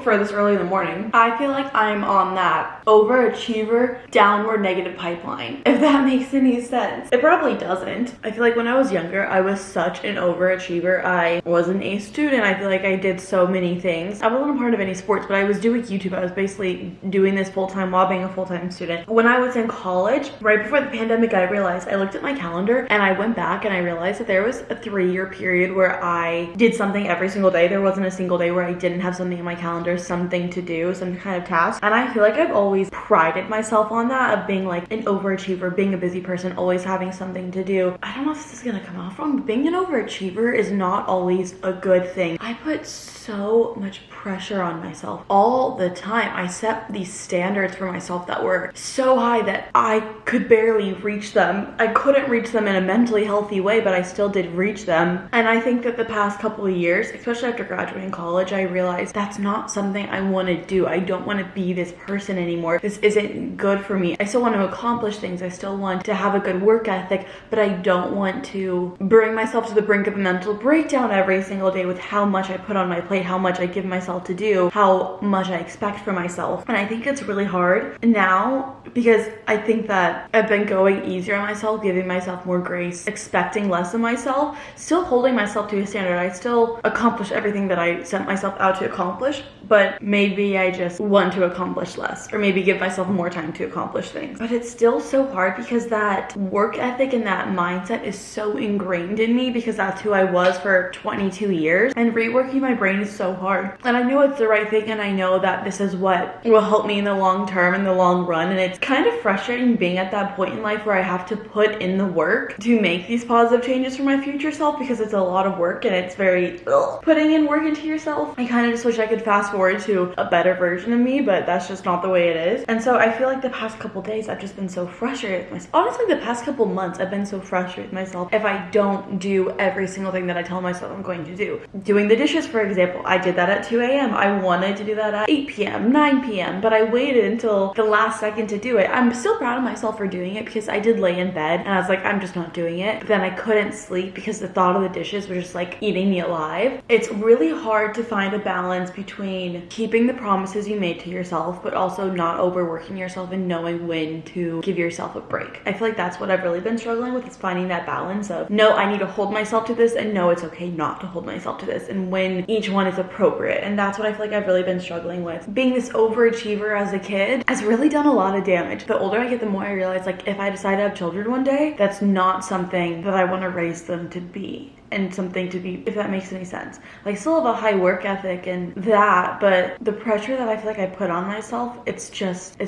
for this early in the morning. I feel like I'm on that overachiever downward negative pipeline, if that makes any sense. It probably doesn't. I feel like when I was younger, I was such an overachiever. I was an A student. I feel like I did so many things. I wasn't a part of any sports, but I was doing YouTube. I was basically doing this full-time while being a full-time student. When I was in college, right before the pandemic, I realized, I looked at my calendar and I went back and I realized that there was a 3-year period where I did something every single day. There wasn't a single day where I didn't have something in my calendar, something to do, some kind of task. And I feel like I've always prided myself on that, of being like an overachiever, being a busy person, always having something to do. I don't know if this is gonna come off wrong, but being an overachiever is not always a good thing. I put so much pressure on myself all the time. I set these standards for myself that were so high that I could barely reach them. I couldn't reach them in a mentally healthy way, but I still did reach them. And I think that the past couple of years, especially after graduating college, I realized that's not something I want to do. I don't want to be this person anymore. This isn't good for me. I still want to accomplish things. I still want to have a good work ethic, but I don't want to bring myself to the brink of a mental breakdown every single day with how much I put on my plate, how much I give myself to do, how much I expect for myself. And I think it's really hard now because I think that I've been going easier on myself, giving myself more grace, expecting less of myself, still holding myself to a standard. I still accomplish everything that I set myself out to accomplish, but maybe I just want to accomplish less, or maybe give myself more time to accomplish things. But it's still so hard because that work ethic and that mindset is so ingrained in me because that's who I was for 22 years, and reworking my brain is so hard. And I know it's the right thing, and I know that this is what will help me in the long term, in the long run, and it's kind of frustrating being at that point in life where I have to put in the work to make these positive changes for my future self, because it's a lot of work and it's very putting in work into yourself. I kind of just wish I could fast forward to a better version of me, but that's just not the way it is. And so I feel like the past couple days I've just been so frustrated with myself. Honestly, the past couple months I've been so frustrated with myself if I don't do every single thing that I tell myself I'm going to do. Doing the dishes Dishes, for example, I did that at 2 a.m. I wanted to do that at 8 p.m., 9 p.m., but I waited until the last second to do it. I'm still proud of myself for doing it because I did lay in bed and I was like, I'm just not doing it. But then I couldn't sleep because the thought of the dishes was just like eating me alive. It's really hard to find a balance between keeping the promises you made to yourself, but also not overworking yourself and knowing when to give yourself a break. I feel like that's what I've really been struggling with, is finding that balance of, no, I need to hold myself to this, and no, it's okay not to hold myself to this, and when each one is appropriate. And that's what I feel like I've really been struggling with. Being this overachiever as a kid has really done a lot of damage. The older I get, the more I realize, like, if I decide to have children one day, that's not something that I want to raise them to be. And something to be, if that makes any sense. Like, still have a high work ethic and that, but the pressure that I feel like I put on myself, it's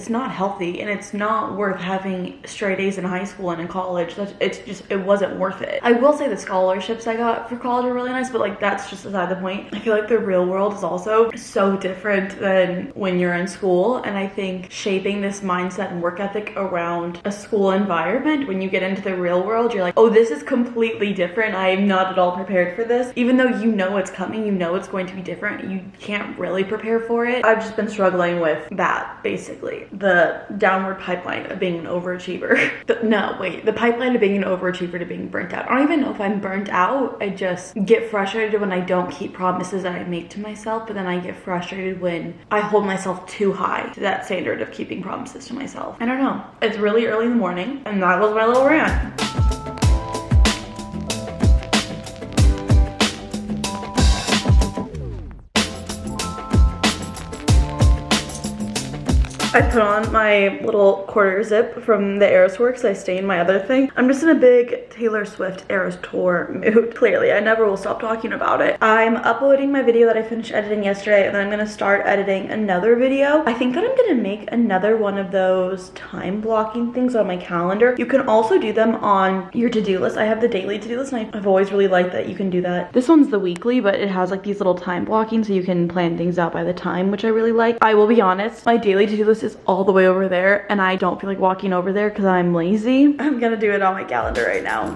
not healthy, and it's not worth having straight A's in high school and in college. It wasn't worth it. I will say the scholarships I got for college are really nice, but like, that's just beside the point. I feel like the real world is also so different than when you're in school, and I think shaping this mindset and work ethic around a school environment, when you get into the real world, you're like, oh, this is completely different. I am not at all prepared for this. Even though you know it's coming, you know it's going to be different, you can't really prepare for it. I've just been struggling with that, basically. The downward pipeline of being an overachiever. The pipeline of being an overachiever to being burnt out. I don't even know if I'm burnt out. I just get frustrated when I don't keep promises that I make to myself, but then I get frustrated when I hold myself too high to that standard of keeping promises to myself. I don't know. It's really early in the morning, and that was my little rant. I put on my little quarter zip from the Eras tour because I stained my other thing. I'm just in a big Taylor Swift Eras tour mood. Clearly, I never will stop talking about it. I'm uploading my video that I finished editing yesterday, and then I'm gonna start editing another video. I think that I'm gonna make another one of those time blocking things on my calendar. You can also do them on your to-do list. I have the daily to-do list, and I've always really liked that you can do that. This one's the weekly, but it has like these little time blocking, so you can plan things out by the time, which I really like. I will be honest, my daily to-do list is all the way over there, and I don't feel like walking over there because I'm lazy. I'm gonna do it on my calendar right now.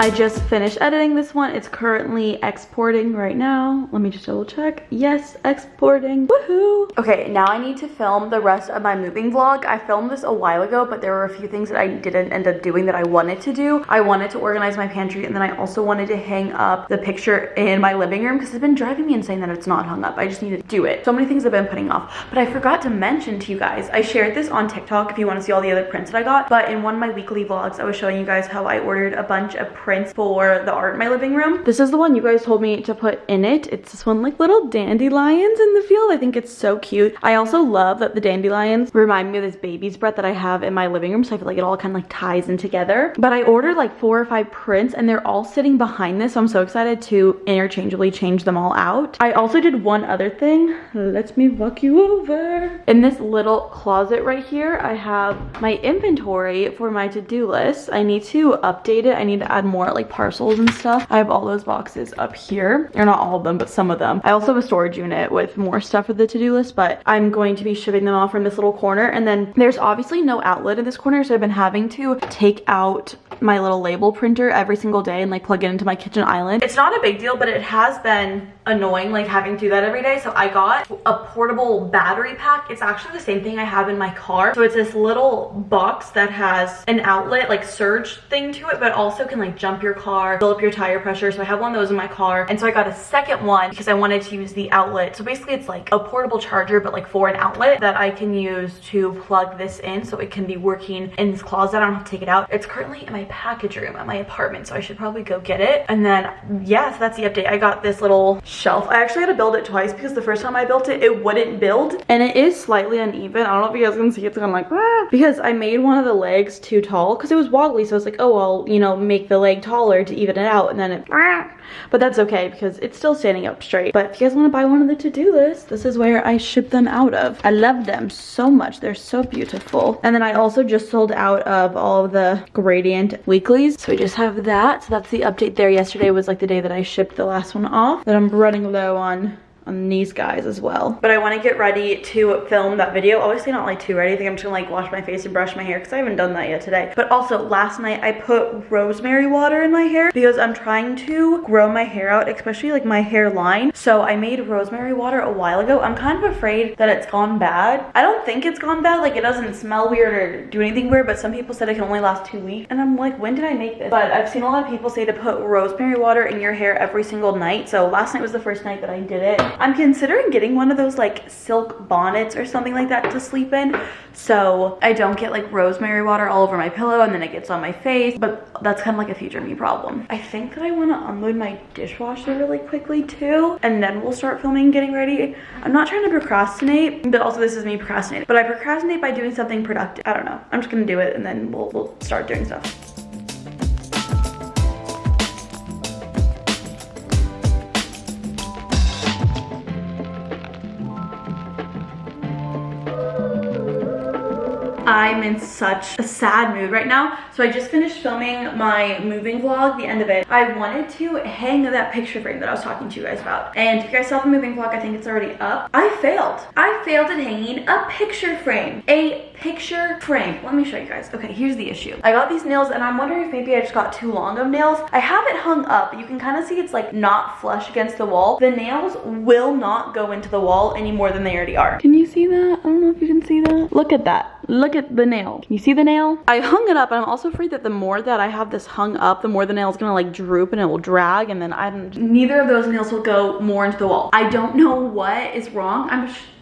I just finished editing this one. It's currently exporting right now. Let me just double check. Yes, exporting. Woohoo! Okay, now I need to film the rest of my moving vlog. I filmed this a while ago, but there were a few things that I didn't end up doing that I wanted to do. I wanted to organize my pantry, and then I also wanted to hang up the picture in my living room because it's been driving me insane that it's not hung up. I just need to do it. So many things I've been putting off. But I forgot to mention to you guys, I shared this on TikTok if you want to see all the other prints that I got, but in one of my weekly vlogs, I was showing you guys how I ordered a bunch of prints for the art in my living room. This is the one you guys told me to put in it. It's this one, like little dandelions in the field. I think it's so cute. I also love that the dandelions remind me of this baby's breath that I have in my living room, so I feel like it all kind of like ties in together. But I ordered like 4 or 5 prints, and they're all sitting behind this, so I'm so excited to interchangeably change them all out. I also did one other thing. Let me walk you over. In this little closet right here, I have my inventory for my to-do list. I need to update it. I need to add more like parcels and stuff. I have all those boxes up here, or not all of them, but some of them. I also have a storage unit with more stuff for the to-do list, but I'm going to be shipping them off from this little corner. And then there's obviously no outlet in this corner, so I've been having to take out my little label printer every single day and like plug it into my kitchen island. It's not a big deal, but it has been annoying like having to do that every day. So I got a portable battery pack. It's actually the same thing I have in my car. So it's this little box that has an outlet like surge thing to it, but also can like jump your car, fill up your tire pressure. So I have one of those in my car, and so I got a second one because I wanted to use the outlet. So basically it's like a portable charger, but like for an outlet that I can use to plug this in, so it can be working in this closet. I don't have to take it out. It's currently in my package room at my apartment, so I should probably go get it. And then yeah, so that's the update. I got this little shelf. I actually had to build it twice because the first time I built it, it wouldn't build, and it is slightly uneven. I don't know if you guys can see, it's kind of like because I made one of the legs too tall because it was wobbly. So I was like, oh, I'll, you know, make the leg taller to even it out, and then it but that's okay because it's still standing up straight. But if you guys want to buy one of the to-do lists, this is where I ship them out of. I love them so much. They're so beautiful. And then I also just sold out of all of the gradient weeklies, so we just have that. So that's the update there. Yesterday was like the day that I shipped the last one off, that I'm running low on on these guys as well. But I want to get ready to film that video. Obviously not like too ready. I think I'm just gonna like wash my face and brush my hair because I haven't done that yet today. But also last night I put rosemary water in my hair because I'm trying to grow my hair out, especially like my hairline. So I made rosemary water a while ago. I'm kind of afraid that it's gone bad. I don't think it's gone bad. Like it doesn't smell weird or do anything weird, but some people said it can only last 2 weeks. And I'm like, when did I make this? But I've seen a lot of people say to put rosemary water in your hair every single night. So last night was the first night that I did it. I'm considering getting one of those like silk bonnets or something like that to sleep in, so I don't get like rosemary water all over my pillow and then it gets on my face. But that's kind of like a future me problem. I think that I want to unload my dishwasher really quickly too, and then we'll start filming, getting ready. I'm not trying to procrastinate, but also this is me procrastinating, but I procrastinate by doing something productive. I don't know, I'm just gonna do it and then we'll start doing stuff. I'm in such a sad mood right now. So I just finished filming my moving vlog, the end of it. I wanted to hang that picture frame that I was talking to you guys about. And if you guys saw the moving vlog, I think it's already up. I failed at hanging a picture frame. A picture frame. Let me show you guys. Okay, here's the issue. I got these nails and I'm wondering if maybe I just got too long of nails. I have it hung up. You can kind of see it's like not flush against the wall. The nails will not go into the wall any more than they already are. Can you see that? I don't know if you can see that. Look at that. Look at the nail. Can you see the nail? I hung it up and I'm also afraid that the more that I have this hung up, the more the nail is gonna like droop and it will drag, and then neither of those nails will go more into the wall. I don't know what is wrong.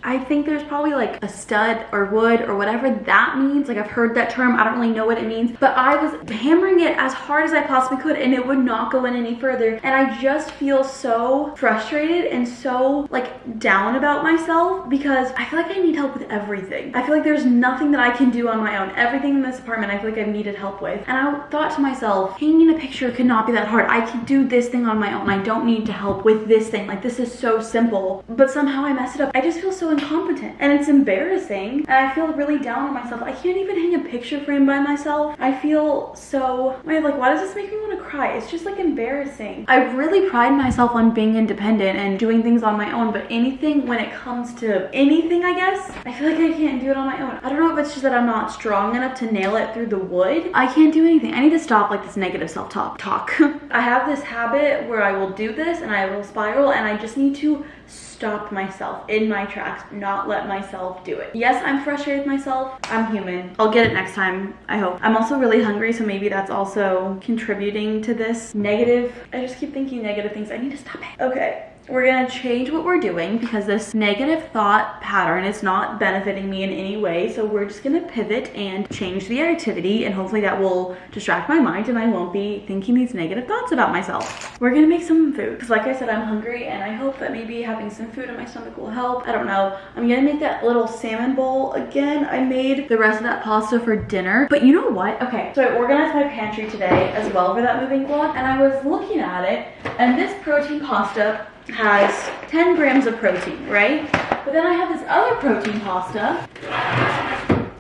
I think there's probably like a stud or wood or whatever that means. Like I've heard that term. I don't really know what it means, but I was hammering it as hard as I possibly could and it would not go in any further. And I just feel so frustrated and so like down about myself because I feel like I need help with everything. I feel like there's nothing that I can do on my own. Everything in this apartment I feel like I've needed help with. And I thought to myself, hanging a picture could not be that hard. I can do this thing on my own. I don't need to help with this thing. Like this is so simple, but somehow I messed it up. I just feel so incompetent and it's embarrassing, and I feel really down on myself. I can't even hang a picture frame by myself. I feel so like, why does this make me want to cry? It's just like embarrassing. I really pride myself on being independent and doing things on my own, but anything, when it comes to anything, I guess I feel like I can't do it on my own. I don't know if it's just that I'm not strong enough to nail it through the wood. I can't do anything. I need to stop like this negative self-talk. I have this habit where I will do this and I will spiral, and I just need to stop myself in my tracks, not let myself do it. Yes, I'm frustrated with myself. I'm human. I'll get it next time, I hope. I'm also really hungry, so maybe that's also contributing to this negative. I just keep thinking negative things. I need to stop it. Okay. We're gonna change what we're doing because this negative thought pattern is not benefiting me in any way. So we're just gonna pivot and change the activity, and hopefully that will distract my mind and I won't be thinking these negative thoughts about myself. We're gonna make some food because like I said, I'm hungry and I hope that maybe having some food in my stomach will help. I don't know. I'm gonna make that little salmon bowl again. I made the rest of that pasta for dinner, but you know what? Okay, so I organized my pantry today as well for that moving vlog, and I was looking at it, and this protein pasta has 10 grams of protein, right? But then I have this other protein pasta.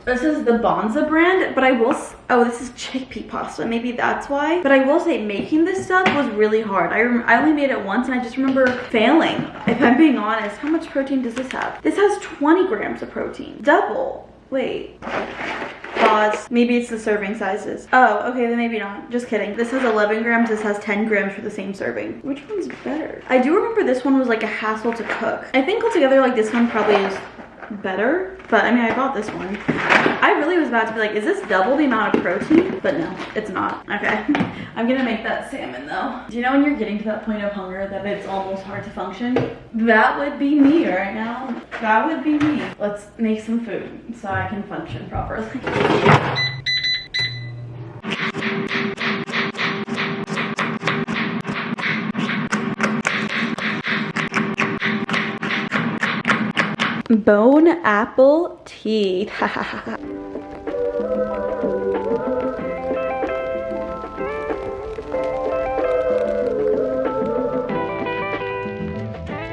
This is the Bonza brand, but I will, oh, this is chickpea pasta. Maybe that's why. But I will say making this stuff was really hard. I only made it once and I just remember failing. If I'm being honest, how much protein does this have? This has 20 grams of protein. Double. Wait. Pause. Maybe it's the serving sizes. Oh, okay, then maybe not. Just kidding. This has 11 grams. This has 10 grams for the same serving. Which one's better? I do remember this one was like a hassle to cook. I think altogether like this one probably is better, but I mean, I bought this one. I really was about to be like, is this double the amount of protein? But no, it's not. Okay. I'm gonna make that salmon though. Do you know when you're getting to that point of hunger that it's almost hard to function? That would be me right now. That would be me. Let's make some food so I can function properly. Bone apple tea.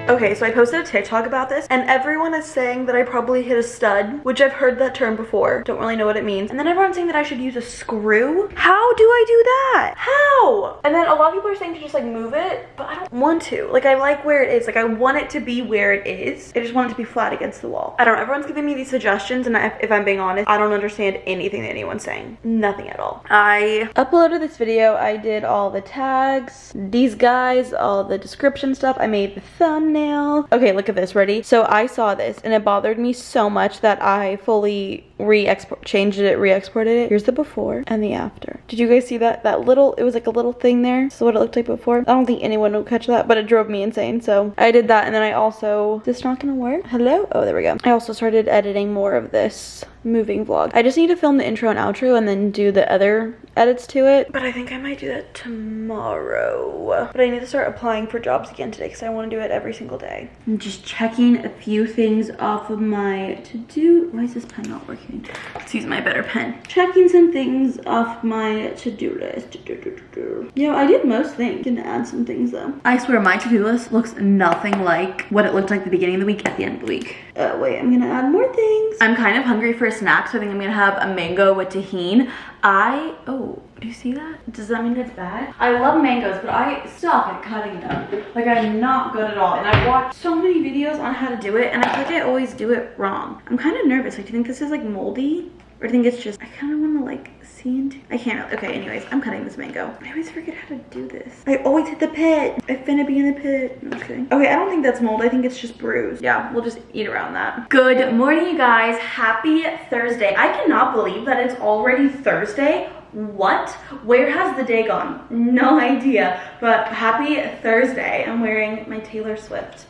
Okay, so I posted a TikTok about this, and everyone is saying that I probably hit a stud, which I've heard that term before. Don't really know what it means. And then everyone's saying that I should use a screw. How do I do that? How? And then a lot of people are saying to just like move it, but I don't want to. Like, I like where it is. Like, I want it to be where it is. I just want it to be flat against the wall. I don't know. Everyone's giving me these suggestions, and if I'm being honest, I don't understand anything that anyone's saying. Nothing at all. I uploaded this video. I did all the tags, these guys, all the description stuff. I made the thumbnail. Okay, look at this. Ready? So I saw this, and it bothered me so much that I fully re-exported it. Here's the before and the after. Did you guys see that? That little, it was like a little thing there. This is what it looked like before. I don't think anyone will catch that, but it drove me insane. So I did that, and then I also, is this not gonna work? Hello? Oh, there we go. I also started editing more of this moving vlog. I just need to film the intro and outro and then do the other edits to it, but I think I might do that tomorrow. But I need to start applying for jobs again today because I want to do it every single day. I'm just checking a few things off of my to-do. Why is this pen not working? Let's use my better pen. Checking some things off my to-do list. You know, I did most things. Gonna add some things though. I swear my to-do list looks nothing like what it looked like at the beginning of the week at the end of the week. Wait, I'm gonna add more things. I'm kind of hungry for a snack, so I think I'm gonna have a mango with tahini. Oh, do you see that? Does that mean it's bad? I love mangoes, but I suck at cutting them. Like, I'm not good at all. And I've watched so many videos on how to do it, and I feel like I always do it wrong. I'm kind of nervous. Like, do you think this is like moldy? Or do you think it's just, I kind of want to like see into, I can't, okay, anyways, I'm cutting this mango. I always forget how to do this. I always hit the pit. I finna be in the pit. No, I'm just kidding. Okay, I don't think that's mold. I think it's just bruised. Yeah, we'll just eat around that. Good morning, you guys. Happy Thursday. I cannot believe that it's already Thursday. What? Where has the day gone? No idea, but happy Thursday. I'm wearing my Taylor Swift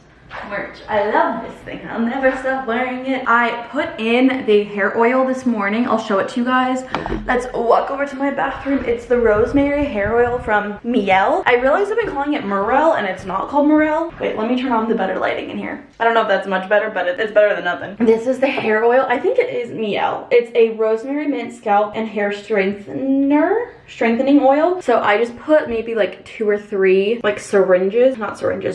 merch. I love this thing. I'll never stop wearing it. I put in the hair oil this morning. I'll show it to you guys. Let's walk over to my bathroom. It's the rosemary hair oil from Miel. I realized I've been calling it Morel and it's not called Morel. Wait, let me turn on the better lighting in here. I don't know if that's much better, but it's better than nothing. This is the hair oil. I think it is Miel. It's a rosemary mint scalp and hair strengthening oil. So I just put maybe like 2 or 3 like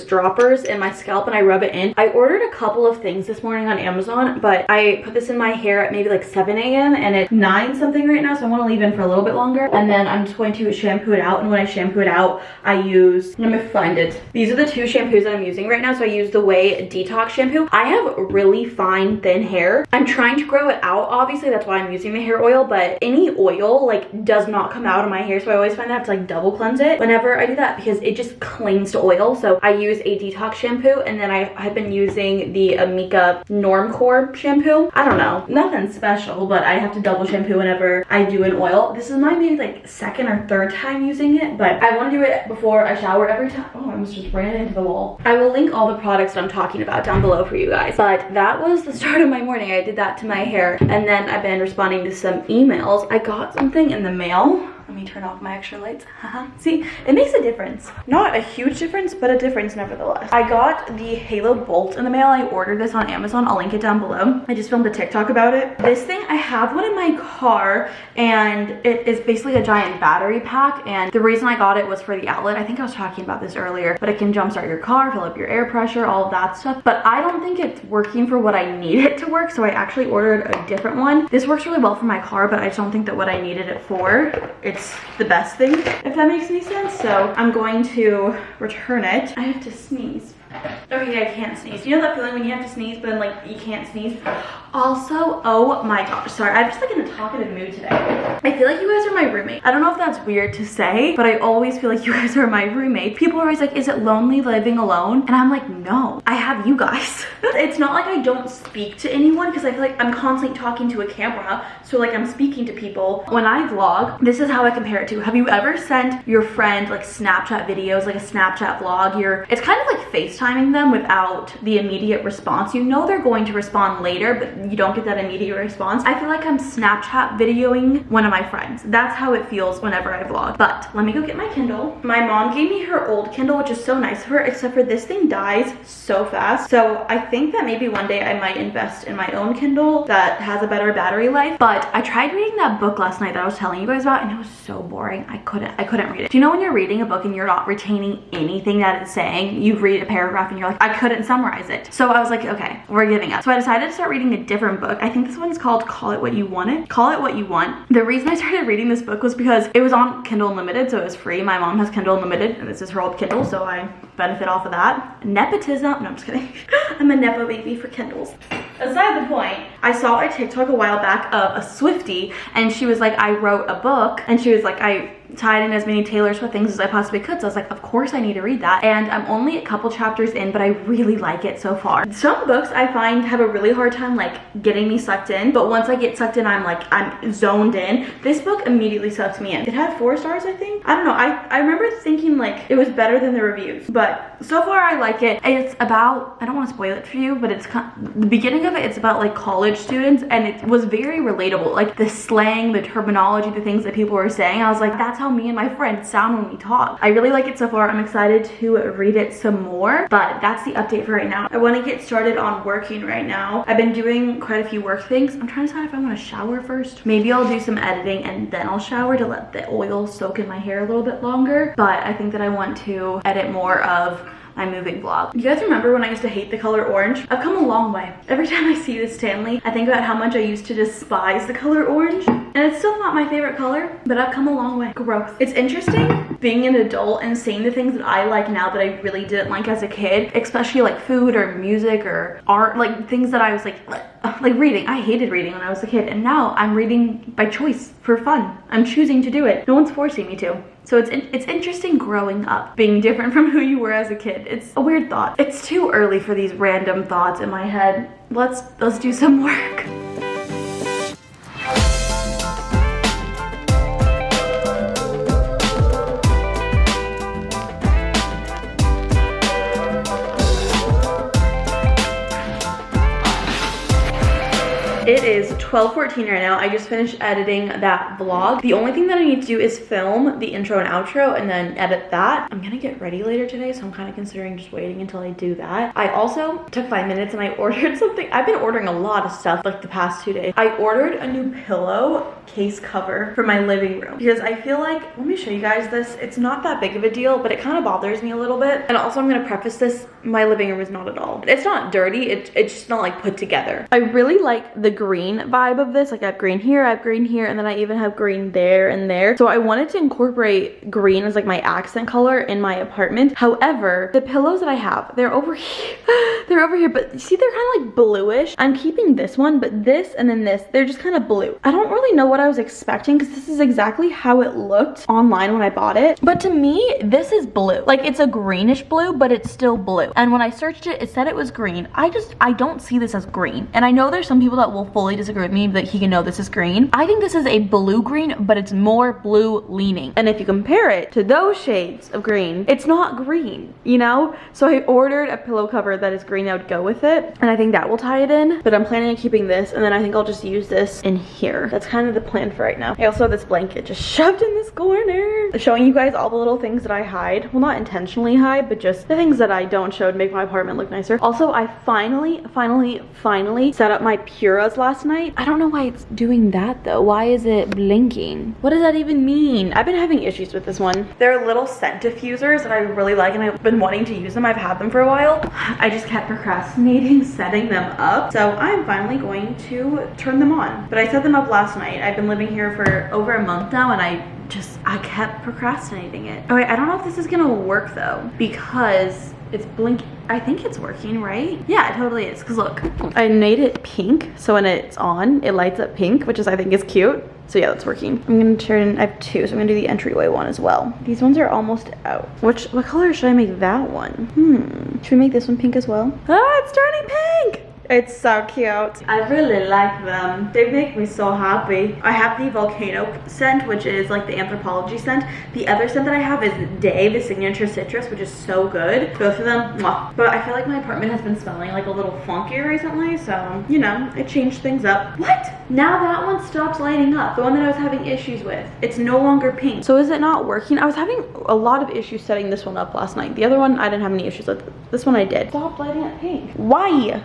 droppers in my scalp, and I rub it in. I ordered a couple of things this morning on Amazon, but I put this in my hair at maybe like 7 a.m. and it's 9 something right now, so I want to leave in for a little bit longer. And then I'm just going to shampoo it out, and when I shampoo it out, I use, let me find it. These are the 2 shampoos that I'm using right now. So I use the Way Detox shampoo. I have really fine, thin hair. I'm trying to grow it out, obviously. That's why I'm using the hair oil, but any oil like does not come out of my hair, so I always find I have to like double cleanse it whenever I do that because it just clings to oil. So I use a detox shampoo, and then I've been using the Amika Normcore shampoo. I don't know, nothing special, but I have to double shampoo whenever I do an oil. This is my maybe like 2nd or 3rd time using it, but I want to do it before I shower every time. Oh, I almost just ran into the wall. I will link all the products that I'm talking about down below for you guys, but that was the start of my morning. I did that to my hair, and then I've been responding to some emails. I got something in the mail. Let me turn off my extra lights. See, it makes a difference. Not a huge difference, but a difference nevertheless. I got the Halo Bolt in the mail. I ordered this on Amazon. I'll link it down below. I just filmed a TikTok about it. This thing, I have one in my car, and it is basically a giant battery pack, and the reason I got it was for the outlet. I think I was talking about this earlier, but it can jumpstart your car, fill up your air pressure, all of that stuff. But I don't think it's working for what I need it to work, so I actually ordered a different one. This works really well for my car, but I just don't think that what I needed it for, it's the best thing, if that makes any sense. So I'm going to return it. I have to sneeze. Okay, I can't sneeze. You know that feeling when you have to sneeze, but then like you can't sneeze? Also, oh my gosh, sorry, I'm just like in a talkative mood today. I feel like you guys are my roommate. I don't know if that's weird to say, but I always feel like you guys are my roommate. People are always like, is it lonely living alone? And I'm like, no, I have you guys. It's not like I don't speak to anyone, because I feel like I'm constantly talking to a camera, so like I'm speaking to people. When I vlog, this is how I compare it to. Have you ever sent your friend like Snapchat videos, like a Snapchat vlog? It's kind of like FaceTiming them without the immediate response. You know they're going to respond later, but you don't get that immediate response. I feel like I'm Snapchat videoing one of my friends. That's how it feels whenever I vlog. But let me go get my Kindle. My mom gave me her old Kindle, which is so nice of her, except for this thing dies so fast. So I think that maybe one day I might invest in my own Kindle that has a better battery life. But I tried reading that book last night that I was telling you guys about, and it was so boring. I couldn't read it. Do you know when you're reading a book and you're not retaining anything that it's saying? You read a paragraph paragraph and you're like, I couldn't summarize it. So I was like, okay, we're giving up. So I decided to start reading a different book. I think this one's called Call It What You Want It. Call It What You Want. The reason I started reading this book was because it was on Kindle Unlimited, so it was free. My mom has Kindle Unlimited and this is her old Kindle, so I benefit off of that. Nepotism. No, I'm just kidding. I'm a Nepo baby for Kindles. Aside the point, I saw a TikTok a while back of a Swiftie and she was like, I wrote a book, and she was like, I tied in as many Taylor Swift things as I possibly could. So I was like, of course I need to read that. And I'm only a couple chapters in, but I really like it so far. Some books I find have a really hard time like getting me sucked in, but once I get sucked in, I'm zoned in. This book immediately sucked me in. It had 4 stars, I think. I don't know. I remember thinking like it was better than the reviews, but so far I like it. It's about, I don't want to spoil it for you, but it's the beginning of it, it's about like college students, and it was very relatable. Like the slang, the terminology, the things that people were saying, I was like, that's how me and my friends sound when we talk. I really like it so far. I'm excited to read it some more, but that's the update for right now. I want to get started on working right now. I've been doing quite a few work things. I'm trying to decide if I want to shower first. Maybe I'll do some editing and then I'll shower to let the oil soak in my hair a little bit longer, but I think that I want to edit more of my moving vlog. You guys remember when I used to hate the color orange? I've come a long way. Every time I see this Stanley, I think about how much I used to despise the color orange. And it's still not my favorite color, but I've come a long way. Growth. It's interesting being an adult and seeing the things that I like now that I really didn't like as a kid, especially like food or music or art, like things that I was like reading. I hated reading when I was a kid, and now I'm reading by choice for fun. I'm choosing to do it. No one's forcing me to. So it's interesting growing up, being different from who you were as a kid. It's a weird thought. It's too early for these random thoughts in my head. Let's do some work. It is 12:14 right now. I just finished editing that vlog. The only thing that I need to do is film the intro and outro and then edit that. I'm gonna get ready later today, so I'm kind of considering just waiting until I do that. I also took 5 minutes and I ordered something. I've been ordering a lot of stuff like the past 2 days. I ordered a new pillow case cover for my living room because I feel like, let me show you guys this. It's not that big of a deal, but it kind of bothers me a little bit. And also I'm gonna preface this, my living room is not at all. It's not dirty, it's just not like put together. I really like the green vibe of this. Like I have green here, and then I even have green there and there. So I wanted to incorporate green as like my accent color in my apartment. However, the pillows that I have, they're over here. They're over here, but see, they're kind of like bluish. I'm keeping this one, but this and then this, they're just kind of blue. I don't really know what I was expecting because this is exactly how it looked online when I bought it. But to me, this is blue. Like it's a greenish blue, but it's still blue. And when I searched it, it said it was green. I don't see this as green. And I know there's some people that will fully disagree with me that he can know this is green. I think this is a blue green, but it's more blue leaning. And if you compare it to those shades of green, it's not green, you know? So I ordered a pillow cover that is green that would go with it. And I think that will tie it in, but I'm planning on keeping this. And then I think I'll just use this in here. That's kind of the plan for right now. I also have this blanket just shoved in this corner. Showing you guys all the little things that I hide. Well, not intentionally hide, but just the things that I don't show to make my apartment look nicer. Also, I finally set up my Puras last night. I don't know why it's doing that though. Why is it blinking? What does that even mean? I've been having issues with this one. They're little scent diffusers that I really like and I've been wanting to use them. I've had them for a while. I just kept procrastinating setting them up. So I'm finally going to turn them on. But I set them up last night. I've been living here for over a month now and I kept procrastinating it. Okay, I don't know if this is gonna work though because it's blinking. I think it's working, right? Yeah, it totally is, because look, I made it pink, so when it's on, it lights up pink, which I think is cute. So yeah, that's working. I'm gonna turn, I have 2, so I'm gonna do the entryway one as well. These ones are almost out. What color should I make that one? Should we make this one pink as well? Ah, it's turning pink! It's so cute. I really like them. They make me so happy. I have the volcano scent, which is like the anthropology scent. The other scent that I have is Day, the signature citrus, which is so good. Both of them, mwah. But I feel like my apartment has been smelling like a little funky recently, so, you know, I changed things up. What? Now that one stopped lighting up. The one that I was having issues with. It's no longer pink. So is it not working? I was having a lot of issues setting this one up last night. The other one, I didn't have any issues with. This one I did. Stop lighting up pink. Why?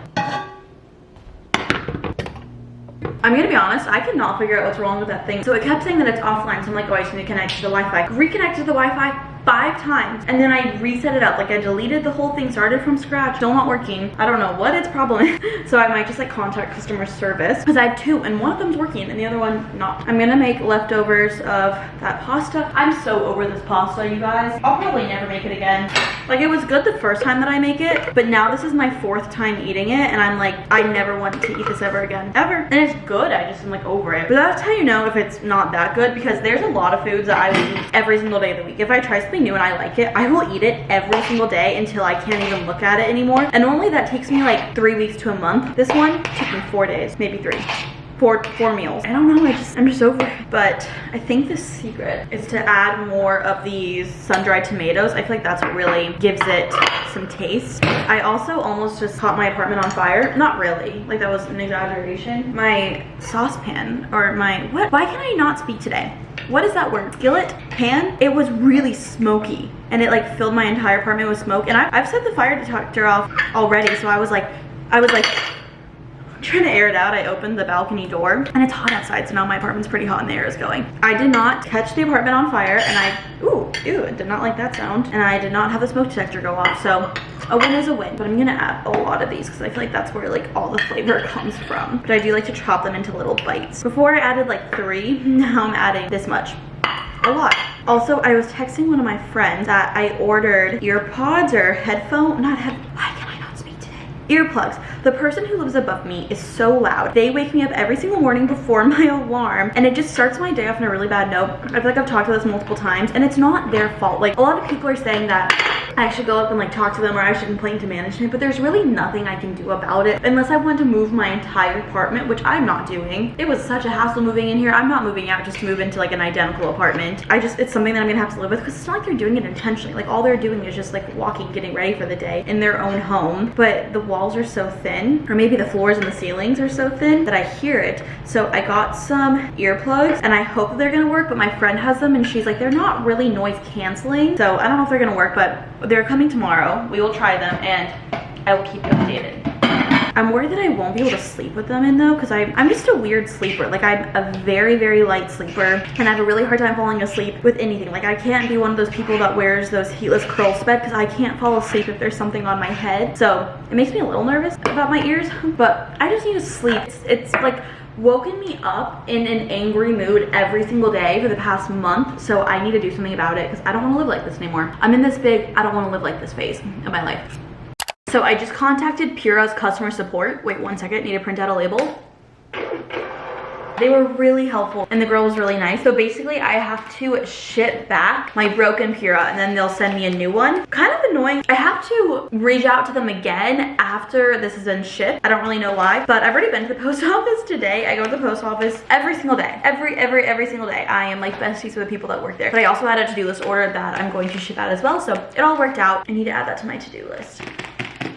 I'm gonna be honest, I could not figure out what's wrong with that thing. So it kept saying that it's offline, so I'm like, oh, I just need to connect to the Wi-Fi. Reconnect to the Wi-Fi. 5 times, and then I reset it up. Like, I deleted the whole thing, started from scratch, still not working. I don't know what its problem is. So I might just like contact customer service, because I have 2 and one of them's working and the other one not. I'm gonna make leftovers of that pasta. I'm so over this pasta, you guys. I'll probably never make it again. Like, it was good the first time that I make it, but now this is my 4th time eating it, and I'm like, I never want to eat this ever again, ever. And it's good, I just am like over it. But that's how you know if it's not that good, because there's a lot of foods that I will eat every single day of the week. If I try something new and I like it, I will eat it every single day until I can't even look at it anymore. And normally that takes me like 3 weeks to a month. This one took me 4 days, maybe 3. Four meals. I don't know, I'm just over it. But I think the secret is to add more of these sun-dried tomatoes. I feel like that's what really gives it some taste. I also almost just caught my apartment on fire. Not really, like that was an exaggeration. My saucepan, or my, why can I not speak today? What is that word? Skillet? Pan? It was really smoky, and it like filled my entire apartment with smoke. And I've set the fire detector off already, so I was like trying to air it out. I opened the balcony door, and it's hot outside, so now my apartment's pretty hot and the air is going. I did not catch the apartment on fire, and ew, I did not like that sound. And I did not have the smoke detector go off, so a win is a win. But I'm gonna add a lot of these because I feel like that's where like all the flavor comes from. But I do like to chop them into little bites. Before I added like 3, now I'm adding this much. A lot. Also, I was texting one of my friends that I ordered earpods or why can I not speak today? Earplugs. The person who lives above me is so loud. They wake me up every single morning before my alarm, and it just starts my day off on a really bad note. I feel like I've talked about this multiple times, and it's not their fault. Like, a lot of people are saying that I should go up and like talk to them, or I should complain to management, but there's really nothing I can do about it unless I want to move my entire apartment, which I'm not doing. It was such a hassle moving in here. I'm not moving out just to move into like an identical apartment. It's something that I'm gonna have to live with, because it's not like they're doing it intentionally. Like, all they're doing is just like walking, getting ready for the day in their own home, but the walls are so thin, or maybe the floors and the ceilings are so thin that I hear it. So I got some earplugs, and I hope they're gonna work, but my friend has them and she's like, they're not really noise canceling, so I don't know if they're gonna work, but they're coming tomorrow. We will try them, and I will keep you updated. I'm worried that I won't be able to sleep with them in though, because I'm just a weird sleeper. Like, I'm a very, very light sleeper, and I have a really hard time falling asleep with anything. Like, I can't be one of those people that wears those heatless curl bed, because I can't fall asleep if there's something on my head. So it makes me a little nervous about my ears, but I just need to sleep. It's like woken me up in an angry mood every single day for the past month, so I need to do something about it, because I don't want to live like this anymore. I'm in this big I don't want to live like this phase of my life. So I just contacted Pura's customer support. Wait 1 second, need to print out a label. They were really helpful, and the girl was really nice. So basically I have to ship back my broken Pura, and then they'll send me a new one. Kind of annoying. I have to reach out to them again after this has been shipped. I don't really know why, but I've already been to the post office today. I go to the post office every single day. Every single day. I am like besties with the people that work there. But I also had a to-do list order that I'm going to ship out as well, so it all worked out. I need to add that to my to-do list.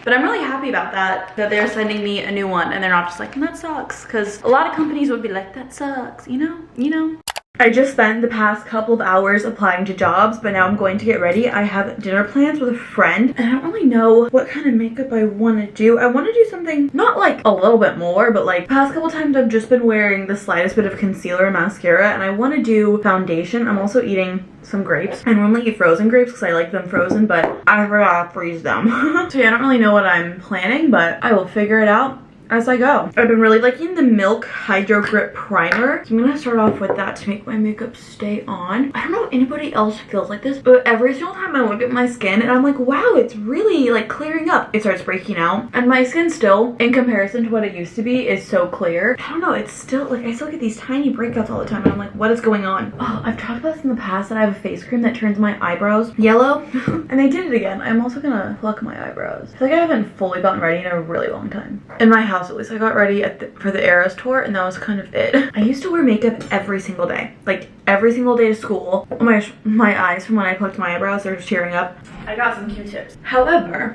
But I'm really happy about that they're sending me a new one, and they're not just like, that sucks, because a lot of companies would be like, that sucks, you know? I just spent the past couple of hours applying to jobs, but now I'm going to get ready. I have dinner plans with a friend, and I don't really know what kind of makeup I want to do. I want to do something, not like a little bit more, but like past couple times I've just been wearing the slightest bit of concealer and mascara, and I want to do foundation. I'm also eating some grapes. I normally eat frozen grapes because I like them frozen, but I forgot to freeze them. So yeah, I don't really know what I'm planning, but I will figure it out as I go. I've been really liking the Milk Hydro Grip Primer, so I'm gonna start off with that to make my makeup stay on. I don't know if anybody else feels like this, but every single time I look at my skin and I'm like, wow, it's really like clearing up, it starts breaking out, and my skin still, in comparison to what it used to be, is so clear. I don't know, it's still like, I still get these tiny breakouts all the time, and I'm like, what is going on? Oh, I've talked about this in the past, that I have a face cream that turns my eyebrows yellow, and they did it again. I'm also gonna pluck my eyebrows. I feel like I haven't fully gotten ready in a really long time. In my house, at least, I got ready for the Eras tour, and that was kind of it. I used to wear makeup every single day, like every single day to school. Oh my gosh, my eyes from when I plucked my eyebrows, they're just tearing up. I got some Q-tips. However,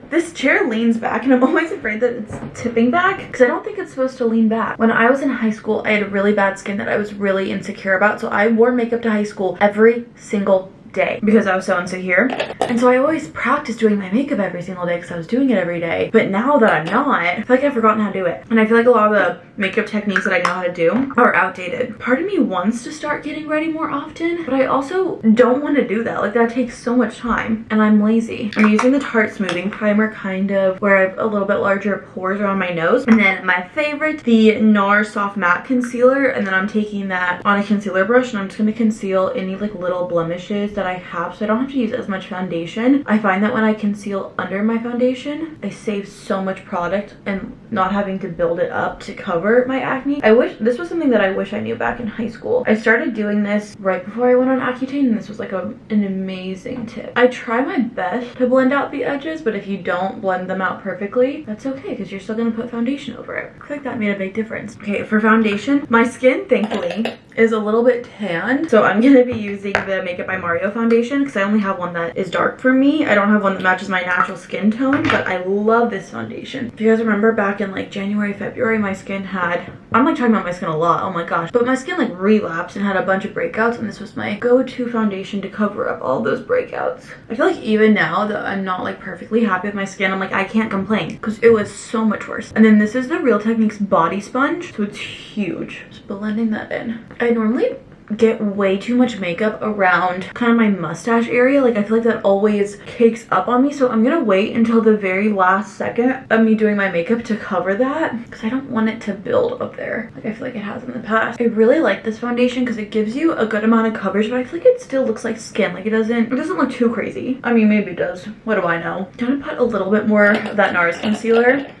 this chair leans back, and I'm always afraid that it's tipping back, because I don't think it's supposed to lean back. When I was in high school, I had really bad skin that I was really insecure about, so I wore makeup to high school every single day because I was so insecure. And so I always practiced doing my makeup every single day because I was doing it every day. But now that I'm not, I feel like I've forgotten how to do it. And I feel like a lot of the makeup techniques that I know how to do are outdated. Part of me wants to start getting ready more often, but I also don't want to do that. Like, that takes so much time and I'm lazy. I'm using the Tarte Smoothing Primer, kind of where I have a little bit larger pores around my nose. And then my favorite, the NARS Soft Matte Concealer. And then I'm taking that on a concealer brush and I'm just going to conceal any like little blemishes that I have so I don't have to use as much foundation. I find that when I conceal under my foundation, I save so much product and not having to build it up to cover my acne. I wish this was something that I wish I knew back in high school. I started doing this right before I went on Accutane and this was like an amazing tip. I try my best to blend out the edges, but if you don't blend them out perfectly, that's okay because you're still going to put foundation over it. I feel like that made a big difference. Okay, for foundation, my skin thankfully is a little bit tan, so I'm going to be using the Makeup by Mario foundation because I only have one that is dark for me. I don't have one that matches my natural skin tone, but I love this foundation. If you guys remember back in like January, February, my skin had, I'm like talking about my skin a lot, oh my gosh, but my skin like relapsed and had a bunch of breakouts, and this was my go-to foundation to cover up all those breakouts. I feel like even now that I'm not like perfectly happy with my skin, I'm like, I can't complain because it was so much worse. And then this is the Real Techniques body sponge, so it's huge. Just blending that in. I normally get way too much makeup around kind of my mustache area. Like, I feel like that always cakes up on me, so I'm gonna wait until the very last second of me doing my makeup to cover that because I don't want it to build up there like I feel like it has in the past. I really like this foundation because it gives you a good amount of coverage, but I feel like it still looks like skin. Like, it doesn't look too crazy. I mean, maybe it does, what do I know. I'm gonna put a little bit more of that NARS concealer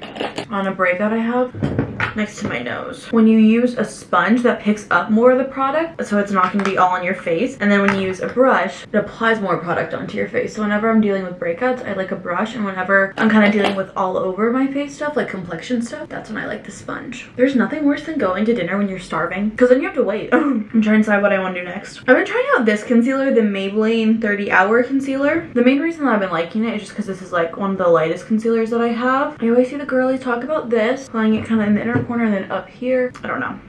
on a breakout I have next to my nose. When you use a sponge, that picks up more of the product, so it's not going to be all on your face. And then when you use a brush, it applies more product onto your face. So whenever I'm dealing with breakouts, I like a brush, and whenever I'm kind of dealing with all over my face stuff, like complexion stuff, that's when I like the sponge. There's nothing worse than going to dinner when you're starving, because then you have to wait. I'm trying to decide what I want to do next. I've been trying out this concealer, the Maybelline 30 Hour Concealer. The main reason that I've been liking it is just because this is like one of the lightest concealers that I have. I always see the girlies talk about this, applying it kind of in the inner corner and then up here. I don't know.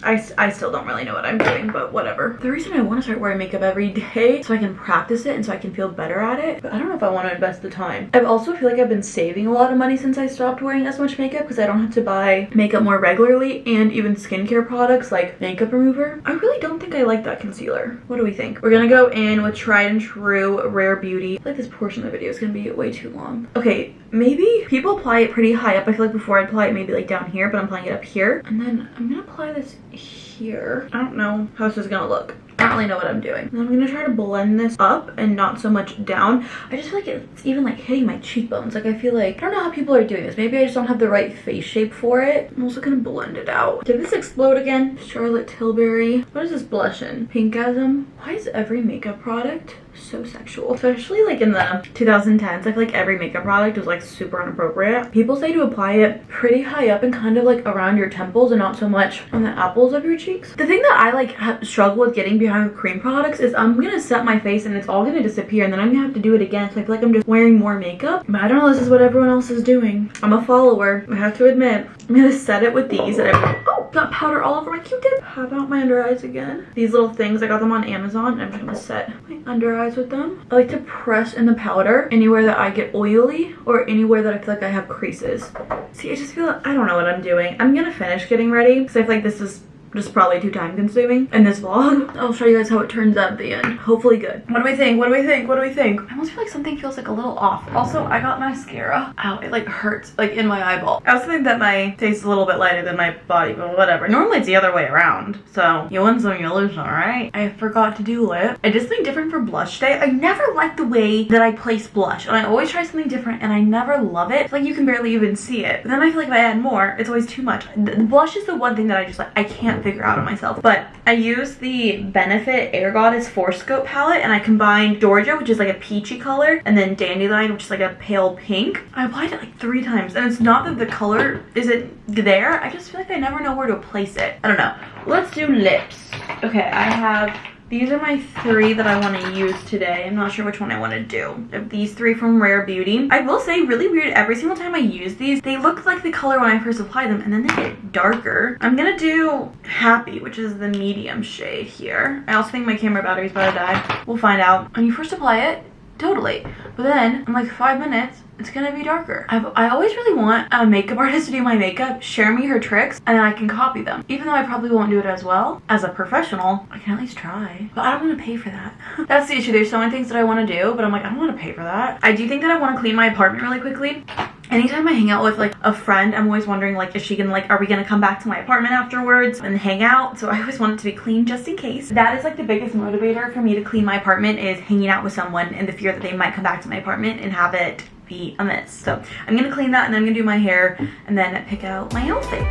I still don't really know what I'm doing, but whatever. The reason I want to start wearing makeup every day so I can practice it and so I can feel better at it, but I don't know if I want to invest the time. I also feel like I've been saving a lot of money since I stopped wearing as much makeup because I don't have to buy makeup more regularly, and even skincare products like makeup remover. I really don't think I like that concealer. What do we think? We're gonna go in with Tried and True Rare Beauty. I feel like this portion of the video is gonna be way too long. Okay, maybe people apply it pretty high up. I feel like before I'd apply it maybe like down here, but I'm applying it up here. And then I'm gonna apply this here. I don't know how this is gonna look. I don't really know what I'm doing. And I'm gonna try to blend this up and not so much down. I just feel like it's even like hitting my cheekbones. Like, I feel like, I don't know how people are doing this. Maybe I just don't have the right face shape for it. I'm also gonna blend it out. Did this explode again? Charlotte Tilbury. What is this blush in? Pinkasm. Why is every makeup product so sexual? Especially like in the 2010s, I feel like every makeup product was like super inappropriate. People say to apply it pretty high up and kind of like around your temples and not so much on the apples of your cheeks. The thing that I like struggle with getting behind with cream products is I'm gonna set my face and it's all gonna disappear, and then I'm gonna have to do it again, so I feel like I'm just wearing more makeup. But I don't know, this is what everyone else is doing. I'm a follower, I have to admit. I'm gonna set it with these and oh, got powder all over my Q-tip. How about my under eyes again? These little things, I got them on Amazon, and I'm just gonna set my under eyes with them. I like to press in the powder anywhere that I get oily or anywhere that I feel like I have creases. See, I just feel like I don't know what I'm doing. I'm gonna finish getting ready because I feel like this is just probably too time consuming in this vlog. I'll show you guys how it turns out at the end. Hopefully good. What do we think? What do we think? What do we think? I almost feel like something feels like a little off. Also, I got mascara. Ow, it like hurts like in my eyeball. I also think that my face is a little bit lighter than my body, but whatever. Normally it's the other way around. So you win some, you lose some, right? I forgot to do lip. I did something different for blush day. I never like the way that I place blush, and I always try something different and I never love it. It's like you can barely even see it. But then I feel like if I add more, it's always too much. The blush is the one thing that I just like, I can't figure out on myself. But I used the Benefit Air Goddess 4-Scope palette, and I combined Georgia, which is like a peachy color, and then Dandelion, which is like a pale pink. I applied it like 3 times, and it's not that the color isn't there, I just feel like I never know where to place it. I don't know. Let's do lips. Okay, I have These are my 3 that I want to use today. I'm not sure which one I want to do. These 3 from Rare Beauty. I will say, really weird, every single time I use these, they look like the color when I first apply them, and then they get darker. I'm gonna do Happy, which is the medium shade here. I also think my camera battery's about to die. We'll find out. When you first apply it, totally. But then, in like 5 minutes, it's gonna be darker. I always really want a makeup artist to do my makeup, share me her tricks, and then I can copy them. Even though I probably won't do it as well as a professional, I can at least try. But I don't want to pay for that. That's the issue. There's so many things that I want to do, but I'm like, I don't want to pay for that. I do think that I want to clean my apartment really quickly. Anytime I hang out with like a friend, I'm always wondering like, is she gonna like, are we gonna come back to my apartment afterwards and hang out? So I always want it to be clean just in case. That is like the biggest motivator for me to clean my apartment, is hanging out with someone and the fear that they might come back to my apartment and have it be a mess. So I'm gonna clean that, and then I'm gonna do my hair and then pick out my outfit.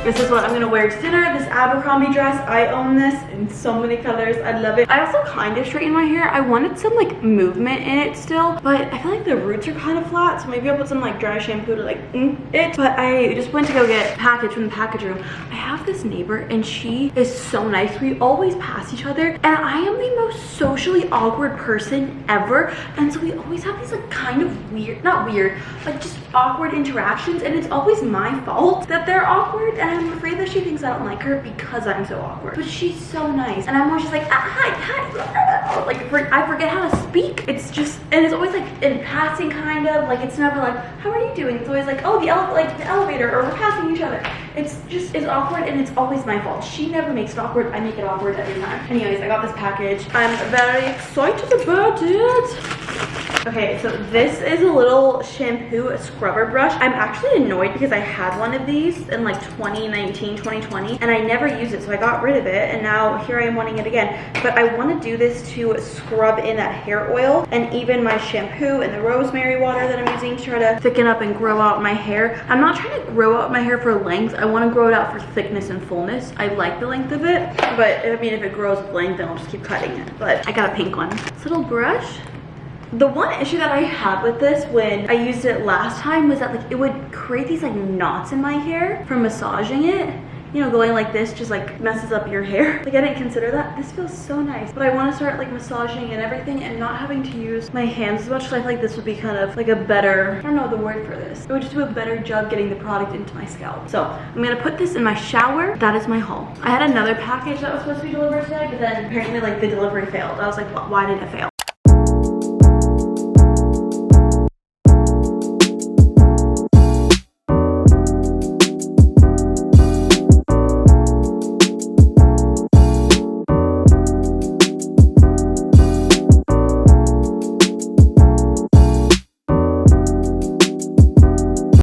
This is what I'm gonna wear to dinner. This Abercrombie dress, I own this in so many colors. I love it. I also kind of straightened my hair. I wanted some like movement in it still, but I feel like the roots are kind of flat, so maybe I'll put some like dry shampoo to like it. But I just went to go get a package from the package room. I have this neighbor and she is so nice. We always pass each other, and I am the most socially awkward person ever. And so we always have these like kind of weird, not weird, like just awkward interactions, and it's always my fault that they're awkward, and I'm afraid that she thinks I don't like her because I'm so awkward. But she's so nice, and I'm always just like, hi, like I forget how to speak. It's just, and it's always like in passing, kind of like, it's never like, how are you doing? It's always like, oh, the elevator, or we're passing each other. It's just, it's awkward, and it's always my fault. She never makes it awkward. I make it awkward every time. Anyways, I got this package. I'm very excited about it. Okay, so this is a little shampoo scrubber brush. I'm actually annoyed because I had one of these in like 2019, 2020, and I never used it, so I got rid of it, and now here I am wanting it again. But I want to do this to scrub in that hair oil, and even my shampoo and the rosemary water that I'm using to try to thicken up and grow out my hair. I'm not trying to grow out my hair for length. I want to grow it out for thickness and fullness. I like the length of it, but I mean, if it grows with length, then I'll just keep cutting it. But I got a pink one. This little brush. The one issue that I had with this when I used it last time was that like it would create these like knots in my hair from massaging it. You know, going like this just like messes up your hair. Like I didn't consider that. This feels so nice. But I want to start like massaging and everything and not having to use my hands as much. So I feel like this would be kind of like a better, I don't know the word for this. It would just do a better job getting the product into my scalp. So I'm gonna put this in my shower. That is my haul. I had another package that was supposed to be delivered today, but then apparently like the delivery failed. I was like, why did it fail?